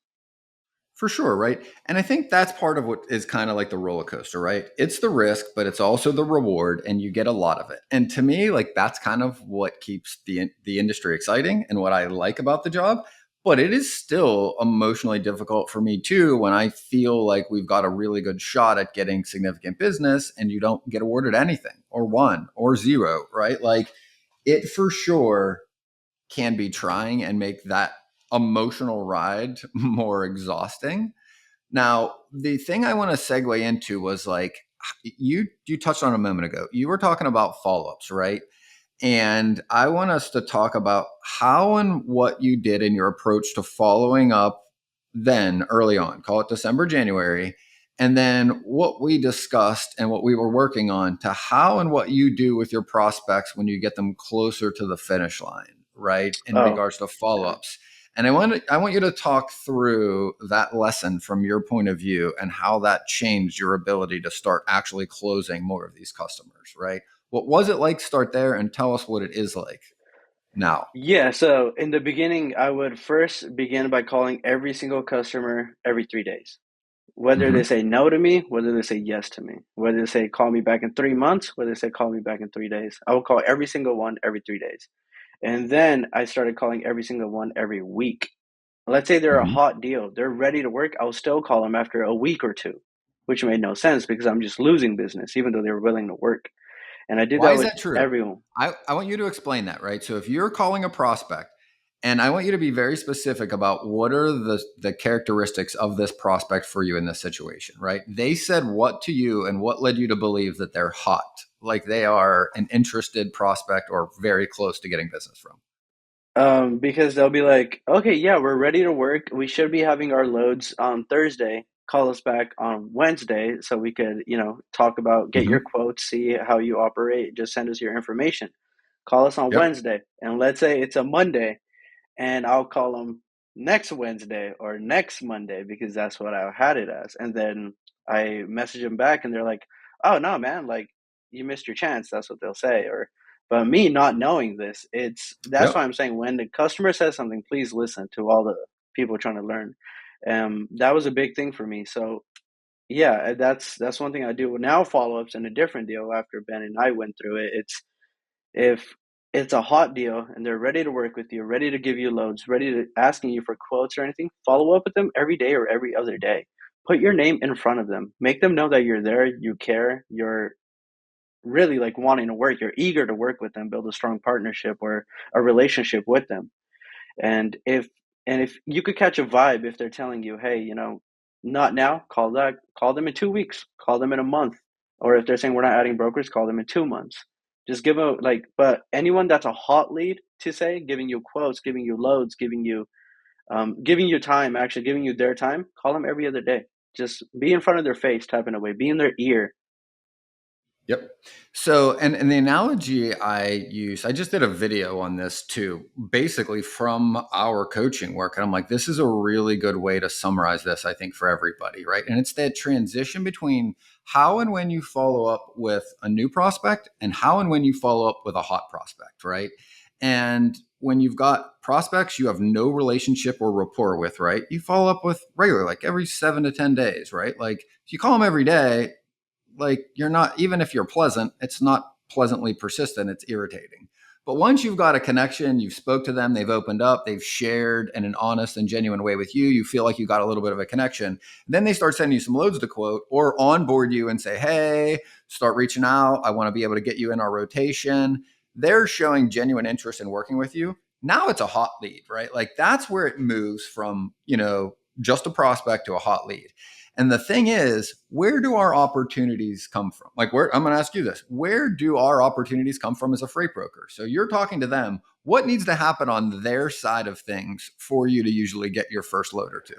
S2: For sure, right? And I think that's part of what is kind of like the roller coaster, right? It's the risk, but it's also the reward, and you get a lot of it. And to me, like that's kind of what keeps the industry exciting and what I like about the job. But it is still emotionally difficult for me too when I feel like we've got a really good shot at getting significant business and you don't get awarded anything or one or zero, right? Like it for sure can be trying and make that emotional ride more exhausting. Now, the thing I want to segue into was like you touched on a moment ago. You were talking about follow-ups, right? And I want us to talk about how and what you did in your approach to following up then early on, call it December, January, and then what we discussed and what we were working on to how and what you do with your prospects when you get them closer to the finish line, right? In
S3: Oh,
S2: regards to follow ups. And I want you to talk through that lesson from your point of view and how that changed your ability to start actually closing more of these customers, right? What was it like? Start there and tell us what it is like now.
S3: Yeah, so in the beginning, I would first begin by calling every single customer every 3 days. Whether they
S2: Hmm.
S3: say no to me, whether they say yes to me, whether they say call me back in 3 months, whether they say call me back in 3 days. I will call every single one every 3 days. And then I started calling every single one every week. Let's say they're a
S2: Hmm.
S3: hot deal, they're ready to work. I'll still call them after a week or two, which made no sense because I'm just losing business, even though they were willing to work. And I did
S2: Why
S3: that
S2: is
S3: with
S2: that true?
S3: everyone.
S2: I want you to explain that, right? So if you're calling a prospect, and I want you to be very specific about what are the characteristics of this prospect for you in this situation, right? They said what to you and what led you to believe that they're hot, like they are an interested prospect or very close to getting business from.
S3: Because they'll be like, okay, yeah, we're ready to work. We should be having our loads on Thursday. Call us back on Wednesday so we could, talk about get your
S2: Hmm.
S3: quotes, see how you operate. Just send us your information. Call us on
S2: Yep.
S3: Wednesday. And let's say it's a Monday, and I'll call them next Wednesday or next Monday because that's what I had it as. And then I message them back, and they're like, "Oh no, man! Like you missed your chance." That's what they'll say. But me not knowing this, that's why
S2: Yep.
S3: I'm saying when the customer says something, please listen to all the people trying to learn. That was a big thing for me. So yeah, that's one thing I do now. Follow ups in a different deal after Ben and I went through it. It's if it's a hot deal and they're ready to work with you, ready to give you loads, ready to asking you for quotes or anything, follow up with them every day or every other day. Put your name in front of them. Make them know that you're there, you care, you're really like wanting to work, you're eager to work with them, build a strong partnership or a relationship with them. And if you could catch a vibe if they're telling you, hey, not now, call them in 2 weeks, call them in a month. Or if they're saying we're not adding brokers, call them in 2 months. Just give a like, but anyone that's a hot lead to say, giving you quotes, giving you loads, giving you time, actually giving you their time, call them every other day. Just be in front of their face, typing away, be in their ear.
S2: Yep. So, and the analogy I use, I just did a video on this too, basically from our coaching work. And I'm like, this is a really good way to summarize this, I think, for everybody, right? And it's that transition between how and when you follow up with a new prospect and how and when you follow up with a hot prospect, right? And when you've got prospects you have no relationship or rapport with, right? You follow up with regularly, like every 7 to 10 days, right? Like if you call them every day, like you're not, even if you're pleasant, it's not pleasantly persistent, it's irritating. But once you've got a connection, you've spoke to them, they've opened up, they've shared in an honest and genuine way with you, you feel like you got a little bit of a connection, then they start sending you some loads to quote or onboard you and say, hey, start reaching out, I want to be able to get you in our rotation. They're showing genuine interest in working with you. Now it's a hot lead, right? Like that's where it moves from, just a prospect to a hot lead. And the thing is, where do our opportunities come from? Like, where I'm going to ask you this: where do our opportunities come from as a freight broker? So you're talking to them. What needs to happen on their side of things for you to usually get your first load or two?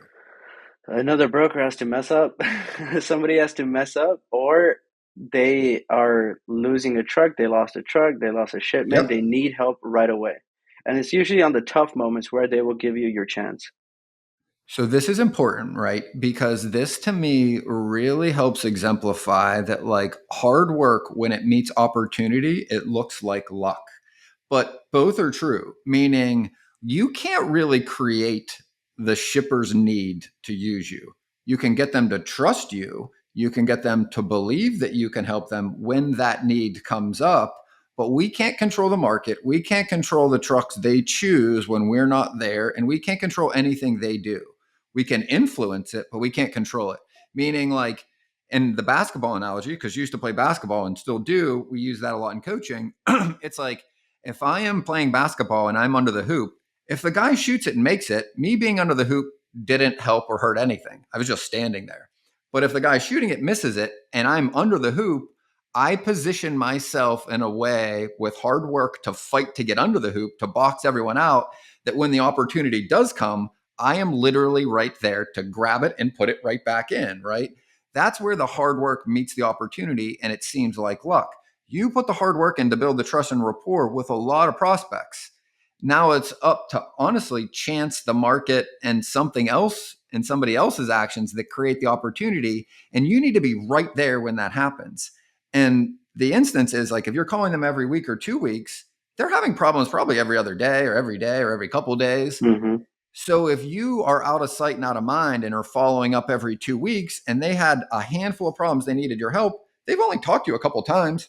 S3: Another broker has to mess up. Somebody has to mess up, or they are losing a truck. They lost a truck. They lost a shipment. They
S2: Yep.
S3: need help right away. And it's usually on the tough moments where they will give you your chance.
S2: So this is important, right? Because this to me really helps exemplify that like hard work when it meets opportunity, it looks like luck. But both are true, meaning you can't really create the shipper's need to use you. You can get them to trust you. You can get them to believe that you can help them when that need comes up. But we can't control the market. We can't control the trucks they choose when we're not there. And we can't control anything they do. We can influence it, but we can't control it. Meaning, like in the basketball analogy, because you used to play basketball and still do, we use that a lot in coaching. It's like, if I am playing basketball and I'm under the hoop, if the guy shoots it and makes it, me being under the hoop didn't help or hurt anything. I was just standing there. But if the guy shooting it misses it and I'm under the hoop, I position myself in a way with hard work to fight to get under the hoop, to box everyone out, that when the opportunity does come, I am literally right there to grab it and put it right back in, right? That's where the hard work meets the opportunity. And it seems like luck. You put the hard work in to build the trust and rapport with a lot of prospects. Now it's up to honestly chance, the market, and something else and somebody else's actions that create the opportunity. And you need to be right there when that happens. And the instance is like if you're calling them every week or 2 weeks, they're having problems probably every other day or every couple days.
S3: Mm-hmm.
S2: So if you are out of sight and out of mind and are following up every 2 weeks and they had a handful of problems, they needed your help, they've only talked to you a couple of times.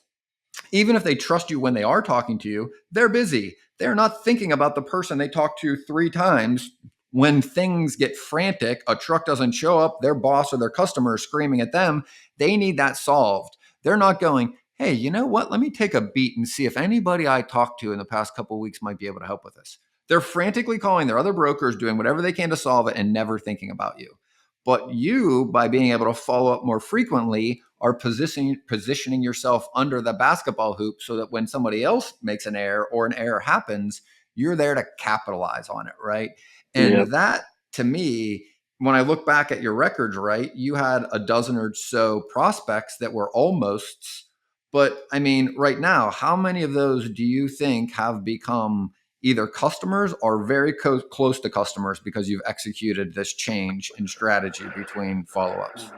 S2: Even if they trust you when they are talking to you, they're busy. They're not thinking about the person they talked to 3 times. When things get frantic, a truck doesn't show up, their boss or their customer is screaming at them. They need that solved. They're not going, hey, you know what? Let me take a beat and see if anybody I talked to in the past couple of weeks might be able to help with this. They're frantically calling their other brokers, doing whatever they can to solve it and never thinking about you. But you, by being able to follow up more frequently, are positioning yourself under the basketball hoop so that when somebody else makes an error or an error happens, you're there to capitalize on it, right?
S3: Yep.
S2: And that, to me, when I look back at your records, right, you had a dozen or so prospects that were almosts. But I mean, right now, how many of those do you think have become either customers or very close to customers because you've executed this change in strategy between follow-ups?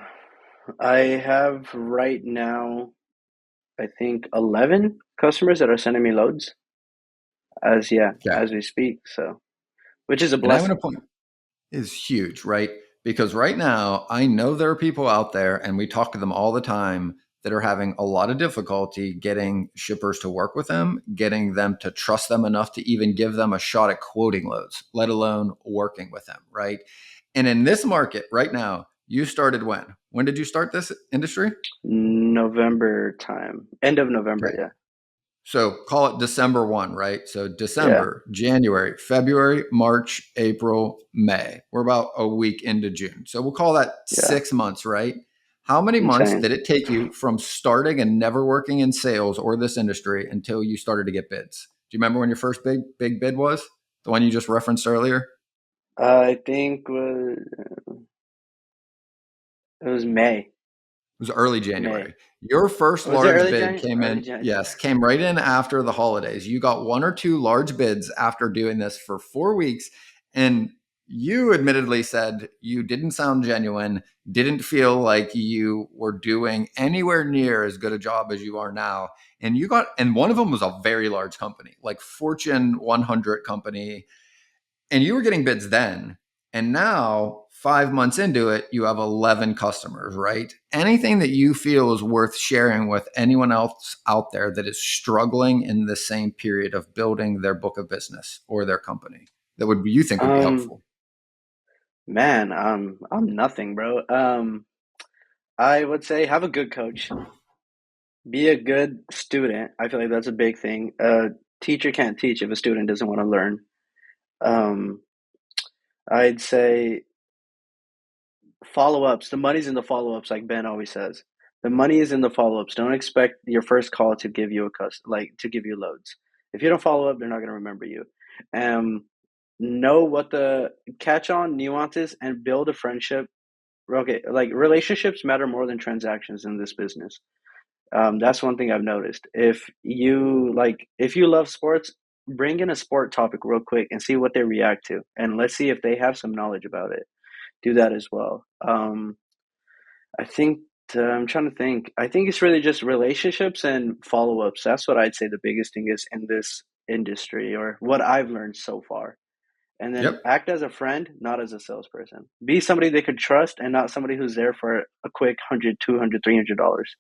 S3: I have right now, I think 11 customers that are sending me loads
S2: Okay.
S3: as we speak. So, which is a
S2: And I'm going
S3: blessing.
S2: to point is huge, right? Because right now, I know there are people out there, and we talk to them all the time, that are having a lot of difficulty getting shippers to work with them, getting them to trust them enough to even give them a shot at quoting loads, let alone working with them, right? And in this market right now, you started when? When did you start this industry?
S3: November time, end of November.
S2: Okay.
S3: Yeah.
S2: So call it December 1, right? So
S3: Yeah.
S2: December, January, February, March, April, May. We're about a week into June. So we'll call that
S3: Yeah.
S2: 6 months, right? How many months
S3: Insane.
S2: did it take you from starting and never working in sales or this industry until you started to get bids? Do you remember when your first big bid was? The one you just referenced earlier?
S3: I think it was May.
S2: It was early
S3: May.
S2: January. Your first
S3: Was it
S2: large
S3: early
S2: bid
S3: January?
S2: came
S3: Early
S2: in,
S3: January.
S2: yes, came right in after the holidays. You got 1 or 2 large bids after doing this for 4 weeks. And you admittedly said you didn't sound genuine, didn't feel like you were doing anywhere near as good a job as you are now. And one of them was a very large company, like Fortune 100 company, and you were getting bids then. And now, 5 months into it, you have 11 customers, right? Anything that you feel is worth sharing with anyone else out there that is struggling in the same period of building their book of business or their company that would you think would be
S3: Um,
S2: helpful?
S3: Man, I'm nothing, bro. I would say have a good coach. Be a good student. I feel like that's a big thing. A teacher can't teach if a student doesn't want to learn. Um, I'd say follow-ups. The money's in the follow-ups, like Ben always says. The money is in the follow-ups. Don't expect your first call to give you to give you loads. If you don't follow up, they're not going to remember you. Know what the catch on nuances and build a friendship. Okay, like relationships matter more than transactions in this business. That's one thing I've noticed. If you love sports, bring in a sport topic real quick and see what they react to, and let's see if they have some knowledge about it. Do that as well. I think I'm trying to think. I think it's really just relationships and follow ups. That's what I'd say the biggest thing is in this industry, or what I've learned so far. And then
S2: Yep.
S3: act as a friend, not as a salesperson. Be somebody they could trust and not somebody who's there for a quick 100, 200, $300.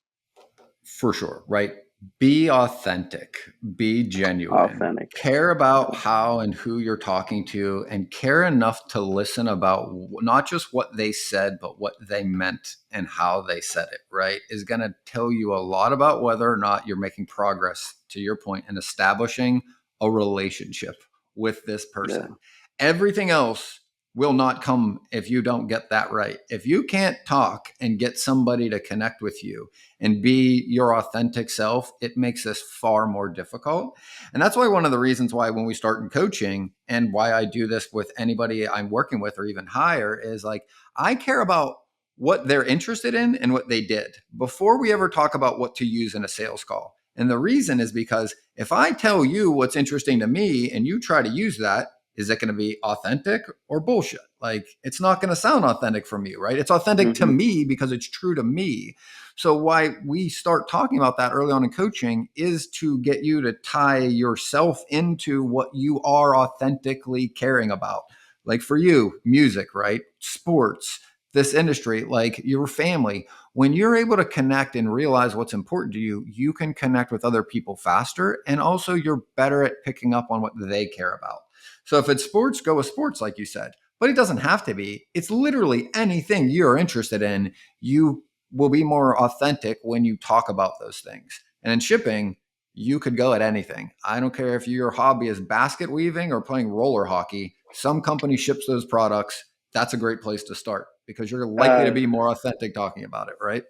S2: For sure, right? Be authentic, be genuine,
S3: Authentic.
S2: care about how and who you're talking to, and care enough to listen about not just what they said, but what they meant and how they said it, right? Is going to tell you a lot about whether or not you're making progress, to your point, in establishing a relationship with this
S3: Yeah.
S2: person. Everything else will not come if you don't get that right. If you can't talk and get somebody to connect with you and be your authentic self, it makes this far more difficult. And that's why one of the reasons why when we start in coaching and why I do this with anybody I'm working with or even hire is like, I care about what they're interested in and what they did before we ever talk about what to use in a sales call. And the reason is because if I tell you what's interesting to me and you try to use that, is it going to be authentic or bullshit? Like, it's not going to sound authentic from you, right? It's authentic to me because it's true to me. So why we start talking about that early on in coaching is to get you to tie yourself into what you are authentically caring about. Like for you, music, right? Sports, this industry, like your family. When you're able to connect and realize what's important to you, you can connect with other people faster. And also you're better at picking up on what they care about. So if it's sports, go with sports, like you said, but it doesn't have to be. It's literally anything you're interested in. You will be more authentic when you talk about those things. And in shipping, you could go at anything. I don't care if your hobby is basket weaving or playing roller hockey. Some company ships those products. That's a great place to start because you're likely to
S3: Uh,
S2: be more authentic talking about it, right?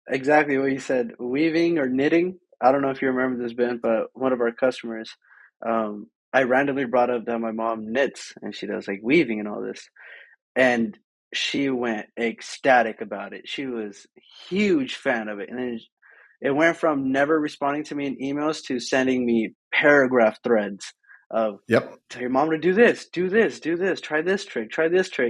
S3: exactly what you said. Weaving or knitting. I don't know if you remember this, Ben, but one of our customers, I randomly brought up that my mom knits and she does like weaving and all this. And she went ecstatic about it. She was a huge fan of it. And then it went from never responding to me in emails to sending me paragraph threads of
S2: Yep.
S3: tell your mom to do this, do this, do this, try this trick,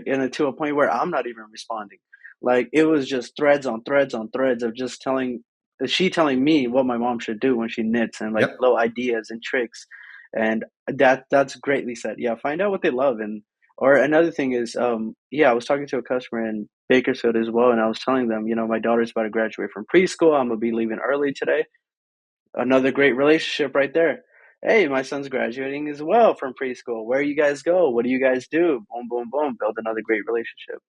S3: and then to a point where I'm not even responding. Like it was just threads on threads on threads of just telling me what my mom should do when she knits and like
S2: Yep.
S3: little ideas and tricks, and that's greatly said. Yeah, find out what they love. And or another thing is, yeah, I was talking to a customer in Bakersfield as well, and I was telling them, my daughter's about to graduate from preschool. I'm gonna be leaving early today. Another great relationship right there. Hey, my son's graduating as well from preschool. Where you guys go? What do you guys do? Boom, boom, boom. Build another great relationship.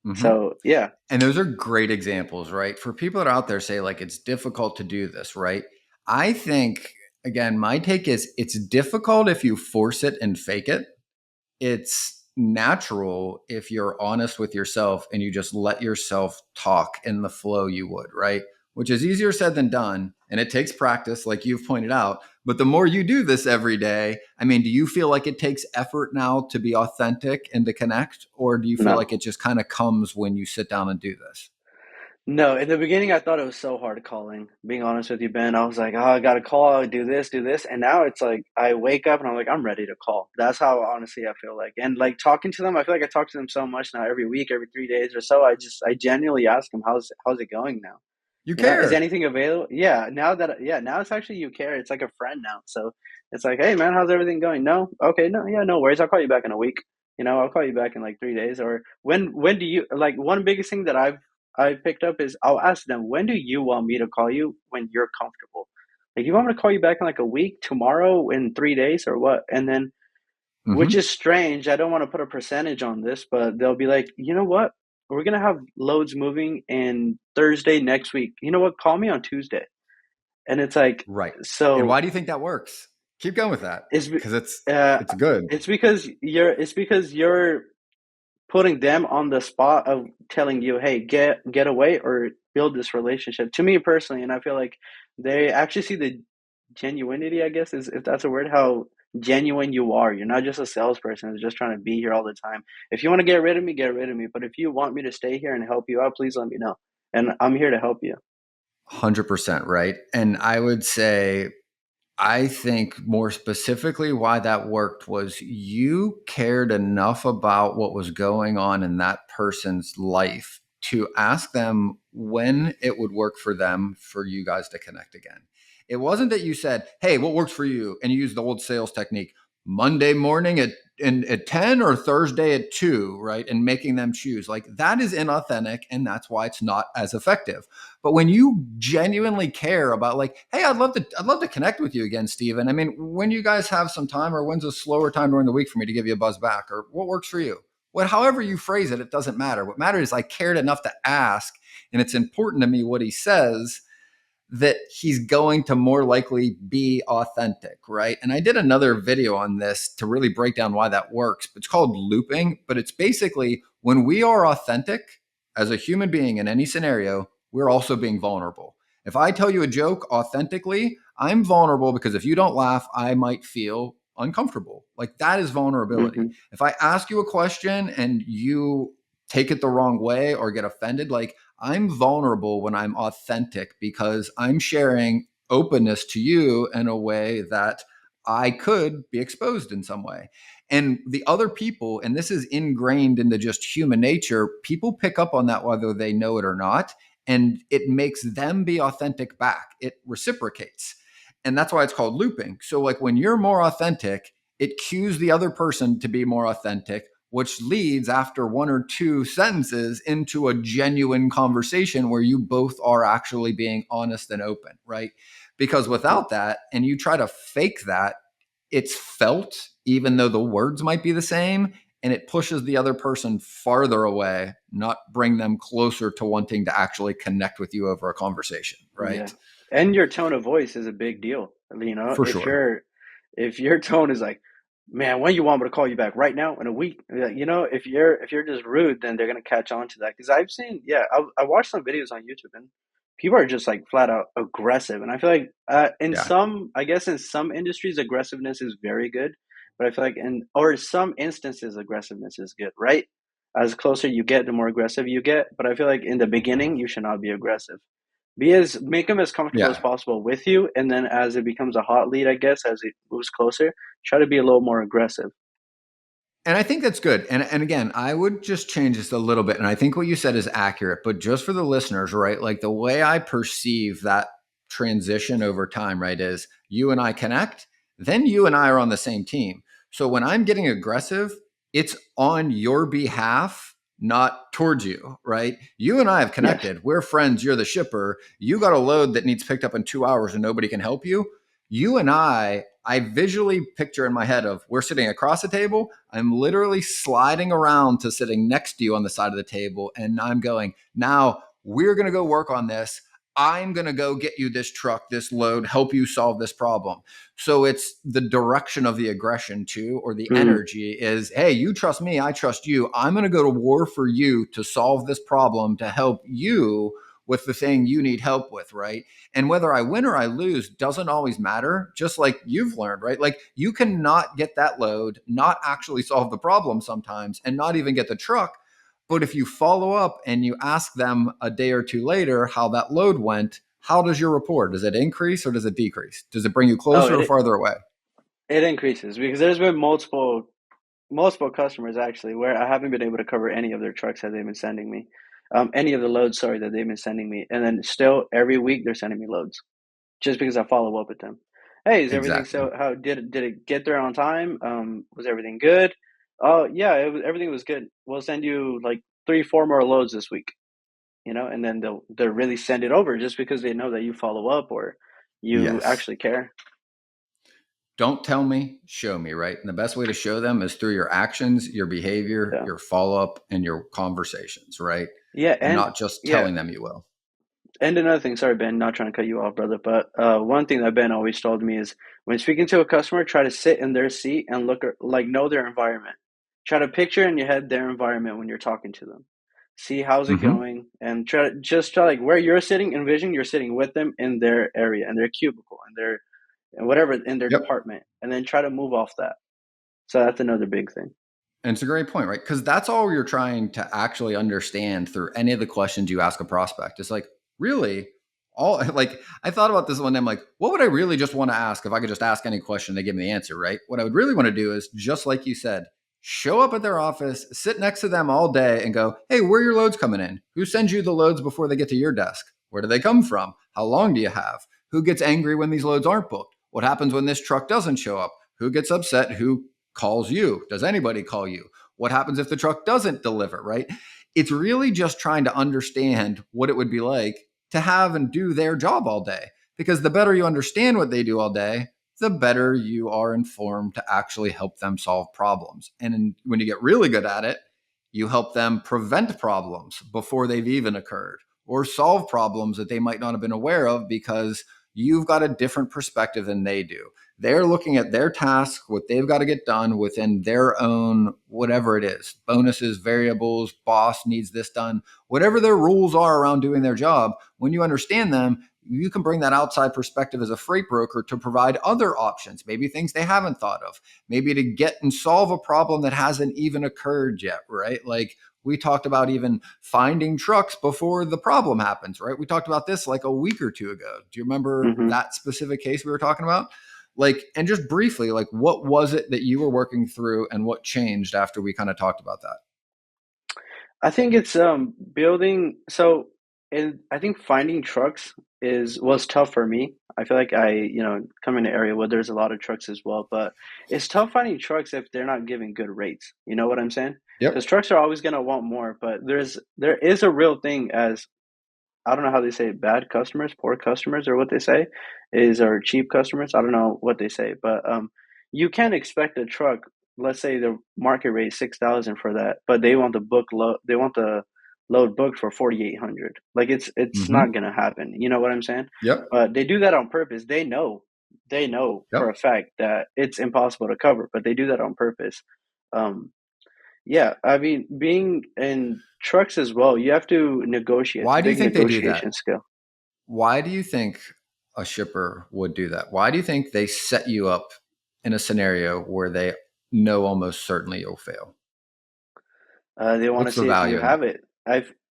S2: Mm-hmm.
S3: So yeah,
S2: And those are great examples, right? For people that are out there say like it's difficult to do this, right? I think again, my take is it's difficult if you force it and fake it. It's natural if you're honest with yourself and you just let yourself talk in the flow you would, right? Which is easier said than done. And it takes practice, like you've pointed out. But the more you do this every day, I mean, do you feel like it takes effort now to be authentic and to connect? Or do you feel like
S3: no.
S2: it just kind of comes when you sit down and do this?
S3: No, in the beginning, I thought it was so hard calling. Being honest with you, Ben, I was like, "Oh, I got to call, do this," and now it's like I wake up and I'm like, "I'm ready to call." That's how honestly I feel like, and like talking to them, I feel like I talk to them so much now. Every week, every 3 days or so, I genuinely ask them, "How's it going now?
S2: You
S3: Is
S2: care.
S3: anything available?" Yeah, now it's actually you care. It's like a friend now. So it's like, "Hey, man, how's everything going?" No, okay, no, yeah, no worries. I'll call you back in a week. I'll call you back in like 3 days. Or when do you like one biggest thing that I picked up is I'll ask them, when do you want me to call you when you're comfortable? Like, you want me to call you back in like a week, tomorrow, in 3 days, or what? And then, which
S2: Hmm.
S3: is strange, I don't want to put a percentage on this, but they'll be like, you know what? We're going to have loads moving in Thursday next week. You know what? Call me on Tuesday. And it's like,
S2: Right. And
S3: so
S2: why do you think that works? Keep going with that
S3: it's,
S2: because
S3: uh,
S2: it's good.
S3: it's because you're putting them on the spot of telling you, "Hey, get away or build this relationship." To me personally, and I feel like they actually see the genuinity, I guess, is if that's a word, how genuine you are. You're not just a salesperson who's just trying to be here all the time. If you want to get rid of me, get rid of me. But if you want me to stay here and help you out, please let me know. And I'm here to help you.
S2: 100% right. And I would say I think more specifically why that worked was you cared enough about what was going on in that person's life to ask them when it would work for them for you guys to connect again. It wasn't that you said, "Hey, what works for you?" and you used the old sales technique, Monday morning at 10 or Thursday at 2, right? And making them choose. Like that is inauthentic and that's why it's not as effective. But when you genuinely care about like, "Hey, I'd love to connect with you again, Steven. I mean, when you guys have some time or when's a slower time during the week for me to give you a buzz back or what works for you?" However you phrase it, it doesn't matter. What matters is I cared enough to ask, and it's important to me what he says that he's going to more likely be authentic, right? And I did another video on this to really break down why that works. It's called looping, but it's basically when we are authentic as a human being in any scenario, we're also being vulnerable. If I tell you a joke authentically, I'm vulnerable because if you don't laugh, I might feel uncomfortable. Like that is vulnerability.
S3: Hmm.
S2: If I ask you a question and you take it the wrong way or get offended, like I'm vulnerable when I'm authentic because I'm sharing openness to you in a way that I could be exposed in some way. And the other people, and this is ingrained into just human nature, people pick up on that whether they know it or not. And it makes them be authentic back. It reciprocates. And that's why it's called looping. So, like when you're more authentic, it cues the other person to be more authentic, which leads after one or two sentences into a genuine conversation where you both are actually being honest and open, right? Because without that, and you try to fake that, it's felt, even though the words might be the same, and it pushes the other person farther away, not bring them closer to wanting to actually connect with you over a conversation,
S3: Yeah.
S2: right?
S3: And your tone of voice is a big deal. You know,
S2: For sure.
S3: if your tone is like, man, when you want me to call you back right now in a week, you know, if you're just rude, then they're gonna catch on to that. Because I've seen, yeah, I watched some videos on YouTube and people are just like flat out aggressive, and I feel like in
S2: Yeah.
S3: some, I guess in some industries, aggressiveness is very good, but I feel like in some instances, aggressiveness is good, right? As closer you get, the more aggressive you get. But I feel like in the beginning, you should not be aggressive. Make them as comfortable as
S2: Yeah.
S3: possible with you, and then as it becomes a hot lead, I guess, as it moves closer, try to be a little more aggressive.
S2: And I think that's good. And again, I would just change this a little bit. And I think what you said is accurate, but just for the listeners, right? Like the way I perceive that transition over time, right, is you and I connect, then you and I are on the same team. So when I'm getting aggressive, it's on your behalf, not towards you, right? You and I have
S3: Yes.
S2: connected. We're friends. You're the shipper. You got a load that needs picked up in 2 hours and nobody can help you. You and I visually picture in my head of we're sitting across the table. I'm literally sliding around to sitting next to you on the side of the table. And I'm going, now we're going to go work on this. I'm going to go get you this truck, this load, help you solve this problem. So it's the direction of the aggression too, or the
S3: Mhm.
S2: energy is, hey, you trust me, I trust you. I'm going to go to war for you to solve this problem, to help you with the thing you need help with, right? And whether I win or I lose doesn't always matter, just like you've learned, right? Like you cannot get that load, not actually solve the problem sometimes, and not even get the truck. But if you follow up and you ask them a day or two later how that load went, how does your rapport? Does it increase or does it decrease? Does it bring you
S3: Oh,
S2: closer or farther away?
S3: it increases because there's been multiple customers actually where I haven't been able to cover any of their trucks that they've been sending me, any of the loads, sorry, that they've been sending me, and then still every week they're sending me loads just because I follow up with them. Hey, is everything
S2: Exactly.
S3: so? How did it get there on time? Was everything good? Oh yeah, everything was good. We'll send you like 3, 4 more loads this week, you know, and then they'll really send it over just because they know that you follow up or you
S2: Yes.
S3: actually care.
S2: Don't tell me, show me, right? And the best way to show them is through your actions, your behavior,
S3: Yeah,
S2: your follow up, and your conversations, right?
S3: yeah,
S2: And
S3: and
S2: not just
S3: yeah,
S2: telling them you will.
S3: and another thing. Sorry, Ben, not trying to cut you off, brother, but one thing that Ben always told me is when speaking to a customer, try to sit in their seat and like know their environment. Try to picture in your head their environment when you're talking to them. See how's it
S2: Mm-hmm.
S3: going, and try like where you're sitting. Envision you're sitting with them in their area, in their cubicle, in their and whatever in their
S2: Yep.
S3: department, and then try to move off that. So that's another big thing.
S2: And it's a great point, right? Because that's all you're trying to actually understand through any of the questions you ask a prospect. It's like, really? All like I thought about this one day. I'm like, what would I really just want to ask if I could just ask any question, they give me the answer, right? What I would really want to do is just like you said, show up at their office, sit next to them all day and go, hey, where are your loads coming in? Who sends you the loads before they get to your desk? Where do they come from? How long do you have? Who gets angry when these loads aren't booked? What happens when this truck doesn't show up? Who gets upset? Who calls you? Does anybody call you? What happens if the truck doesn't deliver, right? It's really just trying to understand what it would be like to have and do their job all day. Because the better you understand what they do all day, the better you are informed to actually help them solve problems. And when you get really good at it, you help them prevent problems before they've even occurred or solve problems that they might not have been aware of because you've got a different perspective than they do. They're looking at their task, what they've got to get done within their own, whatever it is, bonuses, variables, boss needs this done, whatever their rules are around doing their job. When you understand them, you can bring that outside perspective as a freight broker to provide other options, maybe things they haven't thought of, maybe to get and solve a problem that hasn't even occurred yet, right? Like we talked about even finding trucks before the problem happens, right? We talked about this like a week or two ago. Do you remember
S3: Hmm.
S2: that specific case we were talking about? Like, and just briefly, like what was it that you were working through and what changed after we kind of talked about that?
S3: I think it's building so and I think finding trucks is was tough for me. I feel like I, come in an area where there's a lot of trucks as well, but it's tough finding trucks if they're not giving good rates. You know what I'm saying? Because
S2: Yep.
S3: trucks are always gonna want more, but there is a real thing as I don't know how they say it, bad customers, poor customers, or what they say is or cheap customers. I don't know what they say, but you can't expect a truck. Let's say the market rate is 6,000 for that, but they want the book load. They want the load booked for 4,800. Like it's
S2: Mm-hmm.
S3: not gonna happen. You know what I'm saying?
S2: Yep.
S3: But they do that on purpose. They know for a
S2: Yep.
S3: fact that it's impossible to cover, but they do that on purpose. Um, yeah, I mean, being in trucks as well, you have to negotiate. It's
S2: Why
S3: a
S2: do you
S3: big
S2: think they do that?
S3: negotiation skill.
S2: Why do you think a shipper would do that? Why do you think they set you up in a scenario where they know almost certainly you'll fail?
S3: They want to
S2: What's the
S3: see if you
S2: value in
S3: have
S2: that?
S3: it.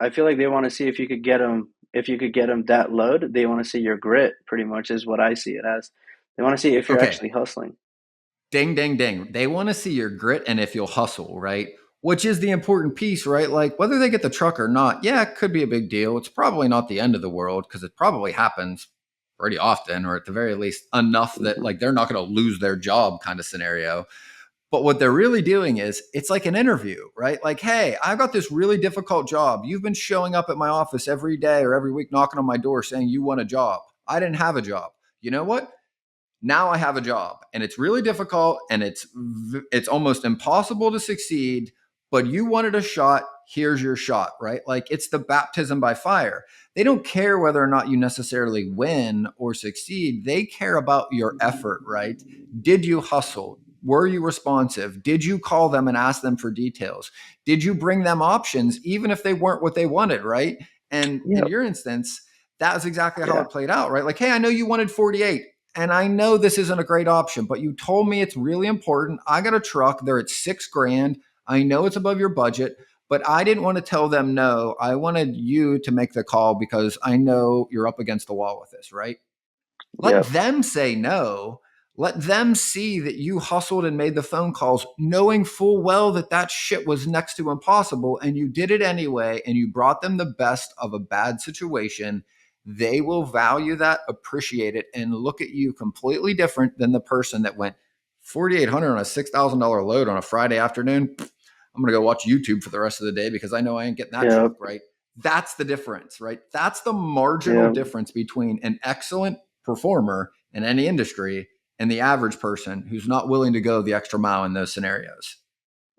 S3: I feel like they want to see if you could get them. If you could get them that load, they want to see your grit. Pretty much is what I see it as. They want to see if you're
S2: Okay,
S3: actually hustling.
S2: ding, ding, ding. They want to see your grit and if you'll hustle, right? Which is the important piece, right? Like whether they get the truck or not, yeah, it could be a big deal. It's probably not the end of the world because it probably happens pretty often, or at the very least, enough that
S3: Hmm.
S2: like they're not going to lose their job kind of scenario. But what they're really doing is it's like an interview, right? Like, hey, I've got this really difficult job. You've been showing up at my office every day or every week knocking on my door saying you want a job. I didn't have a job. You know what? Now I have a job and it's really difficult and it's almost impossible to succeed, but you wanted a shot, here's your shot, right? Like it's the baptism by fire. They don't care whether or not you necessarily win or succeed. They care about your effort, right? Did you hustle? Were you responsive? Did you call them and ask them for details? Did you bring them options even if they weren't what they wanted, right? And in
S3: Yep.
S2: your instance, that was exactly how
S3: Yeah.
S2: it played out, right? Like, hey, I know you wanted 48 and I know this isn't a great option, but you told me it's really important. I got a truck. They're at 6 grand. I know it's above your budget, but I didn't want to tell them no. I wanted you to make the call because I know you're up against the wall with this, right? Let
S3: Yep.
S2: them say no. Let them see that you hustled and made the phone calls, knowing full well that that shit was next to impossible. And you did it anyway. And you brought them the best of a bad situation. They will value that, appreciate it, and look at you completely different than the person that went 4,800 on a $6,000 load on a Friday afternoon. I'm going to go watch YouTube for the rest of the day because I know I ain't getting that
S3: Yep.
S2: truck, right? That's the difference, right? That's the marginal
S3: Yep.
S2: difference between an excellent performer in any industry and the average person who's not willing to go the extra mile in those scenarios.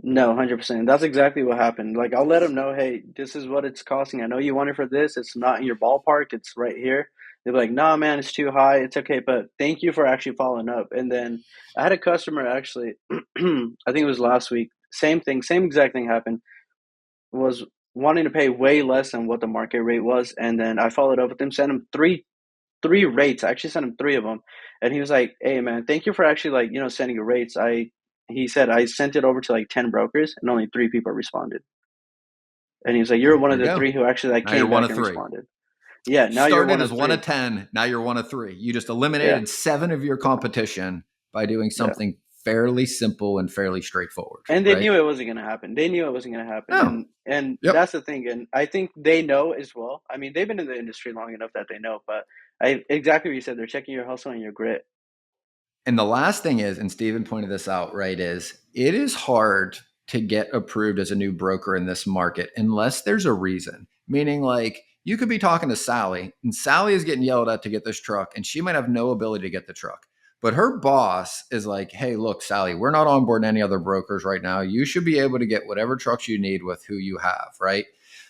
S3: No, 100%. That's exactly what happened. Like, I'll let them know, hey, this is what it's costing. I know you want it for this. It's not in your ballpark. It's right here. They're like, nah, man, it's too high. It's okay, but thank you for actually following up. And then I had a customer actually, I think it was last week. Same thing, same exact thing happened. Was wanting to pay way less than what the market rate was, and then I followed up with him, sent him three rates. I actually sent him three of them, and he was like, "Hey, man, thank you for actually like sending your rates." He said I sent it over to like 10 brokers, and only three people responded. And he was like, "You're one
S2: There
S3: of
S2: you
S3: the
S2: go.
S3: three who actually like
S2: Now you're
S3: came
S2: one
S3: back
S2: of
S3: and
S2: three.
S3: responded." Yeah, now you're one
S2: Started as
S3: of
S2: one
S3: three.
S2: of 10. Now you're one of three. You just
S3: Yeah,
S2: eliminated seven of your competition by doing
S3: yeah.
S2: something fairly simple and fairly straightforward,
S3: And they
S2: right?
S3: knew it wasn't gonna happen. They knew it wasn't gonna happen,
S2: Oh,
S3: and
S2: yep.
S3: that's the thing. And I think they know as well. I mean, they've been in the industry long enough that they know. But I exactly what you said. They're checking your hustle and your grit.
S2: And the last thing is, and Stephen pointed this out, right, is it is hard to get approved as a new broker in this market unless there's a reason. Meaning, like, you could be talking to Sally, and Sally is getting yelled at to get this truck, and she might have no ability to get the truck. But her boss is like, hey, look, Sally, we're not onboarding any other brokers right now. You should be able to get whatever trucks you need with who you have, right?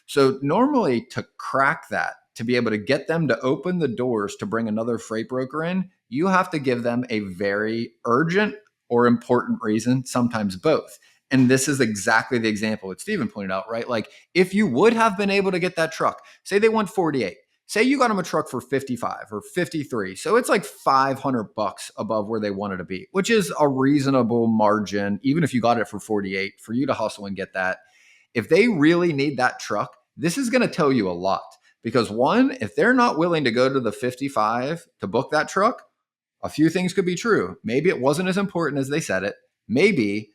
S2: So, normally, to crack that, to be able to get them to open the doors to bring another freight broker in, you have to give them a very urgent or important reason, sometimes both. And this is exactly the example that Stephen pointed out, right? Like if you would have been able to get that truck, say they want 48, say you got them a truck for 55 or 53. So it's like $500 above where they wanted to be, which is a reasonable margin. Even if you got it for 48, for you to hustle and get that. If they really need that truck, this is going to tell you a lot. Because one, if they're not willing to go to the 55 to book that truck, a few things could be true. Maybe it wasn't as important as they said it. Maybe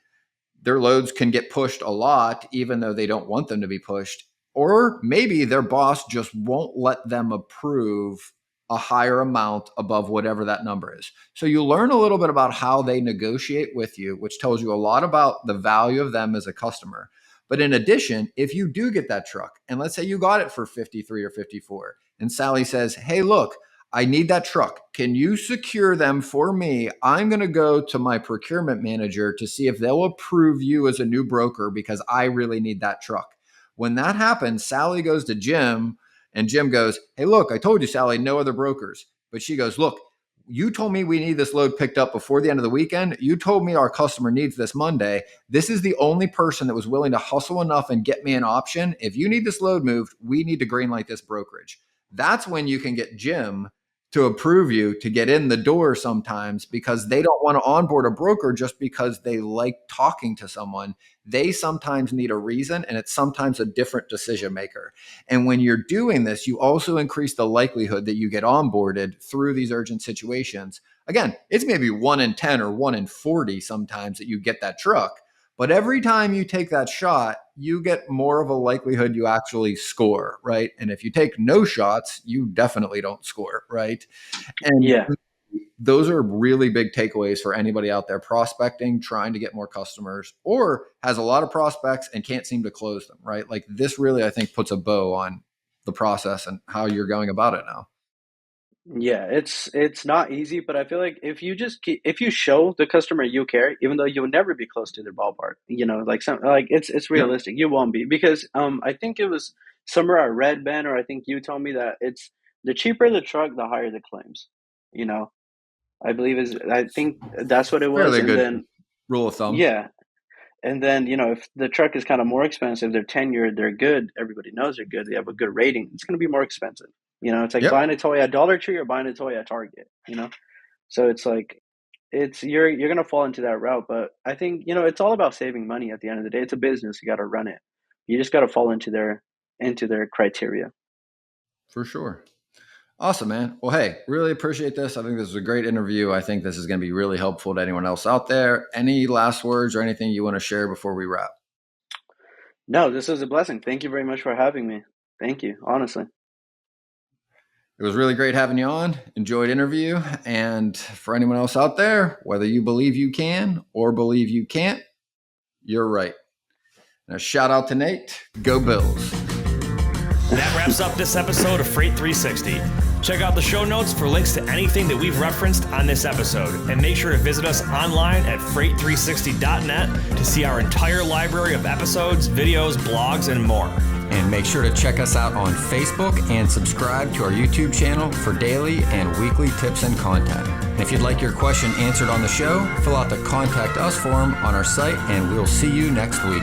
S2: their loads can get pushed a lot, even though they don't want them to be pushed. Or maybe their boss just won't let them approve a higher amount above whatever that number is. So you learn a little bit about how they negotiate with you, which tells you a lot about the value of them as a customer. But in addition, if you do get that truck, and let's say you got it for 53 or 54, and Sally says, hey, look, I need that truck. Can you secure them for me? I'm going to go to my procurement manager to see if they'll approve you as a new broker because I really need that truck. When that happens, Sally goes to Jim and Jim goes, hey, look, I told you, Sally, no other brokers. But she goes, look, you told me we need this load picked up before the end of the weekend. You told me our customer needs this Monday. This is the only person that was willing to hustle enough and get me an option. If you need this load moved, we need to greenlight this brokerage. That's when you can get Jim to approve you to get in the door sometimes, because they don't want to onboard a broker just because they like talking to someone. They sometimes need a reason, and it's sometimes a different decision maker. And when you're doing this, you also increase the likelihood that you get onboarded through these urgent situations. Again, it's maybe 1 in 10 or 1 in 40 sometimes that you get that truck. But every time you take that shot, you get more of a likelihood you actually score, right? And if you take no shots, you definitely don't score, right? And
S3: Yeah.
S2: those are really big takeaways for anybody out there prospecting, trying to get more customers, or has a lot of prospects and can't seem to close them, right? Like this really, I think, puts a bow on the process and how you're going about it now.
S3: Yeah, it's not easy, but I feel like if you show the customer you care, even though you'll never be close to their ballpark, it's
S2: Yep.
S3: realistic. You won't be because I think it was somewhere I read, Ben, or I think you told me that it's the cheaper the truck, the higher the claims. You know, I think that's what it was,
S2: Fairly
S3: and
S2: good
S3: then
S2: rule of thumb.
S3: yeah, and then if the truck is kind of more expensive, they're tenured, they're good, everybody knows they're good, they have a good rating, it's going to be more expensive. It's like
S2: Yep.
S3: buying a toy at Dollar Tree or buying a toy at Target. So it's like you're going to fall into that route, but I think it's all about saving money at the end of the day. It's a business, you got to run it. You just got to fall into their criteria.
S2: For sure. Awesome, man. Well, hey, really appreciate this. I think this was a great interview. I think this is going to be really helpful to anyone else out there. Any last words or anything you want to share before we wrap?
S3: No, this was a blessing. Thank you very much for having me. Thank you, honestly.
S2: It was really great having you on. Enjoyed interview. And for anyone else out there, whether you believe you can or believe you can't, you're right. And a shout out to Nate. Go Bills.
S1: That wraps up this episode of Freight 360. Check out the show notes for links to anything that we've referenced on this episode. And make sure to visit us online at freight360.net to see our entire library of episodes, videos, blogs, and more.
S2: And make sure to check us out on Facebook and subscribe to our YouTube channel for daily and weekly tips and content. And if you'd like your question answered on the show, fill out the Contact Us form on our site, and we'll see you next week.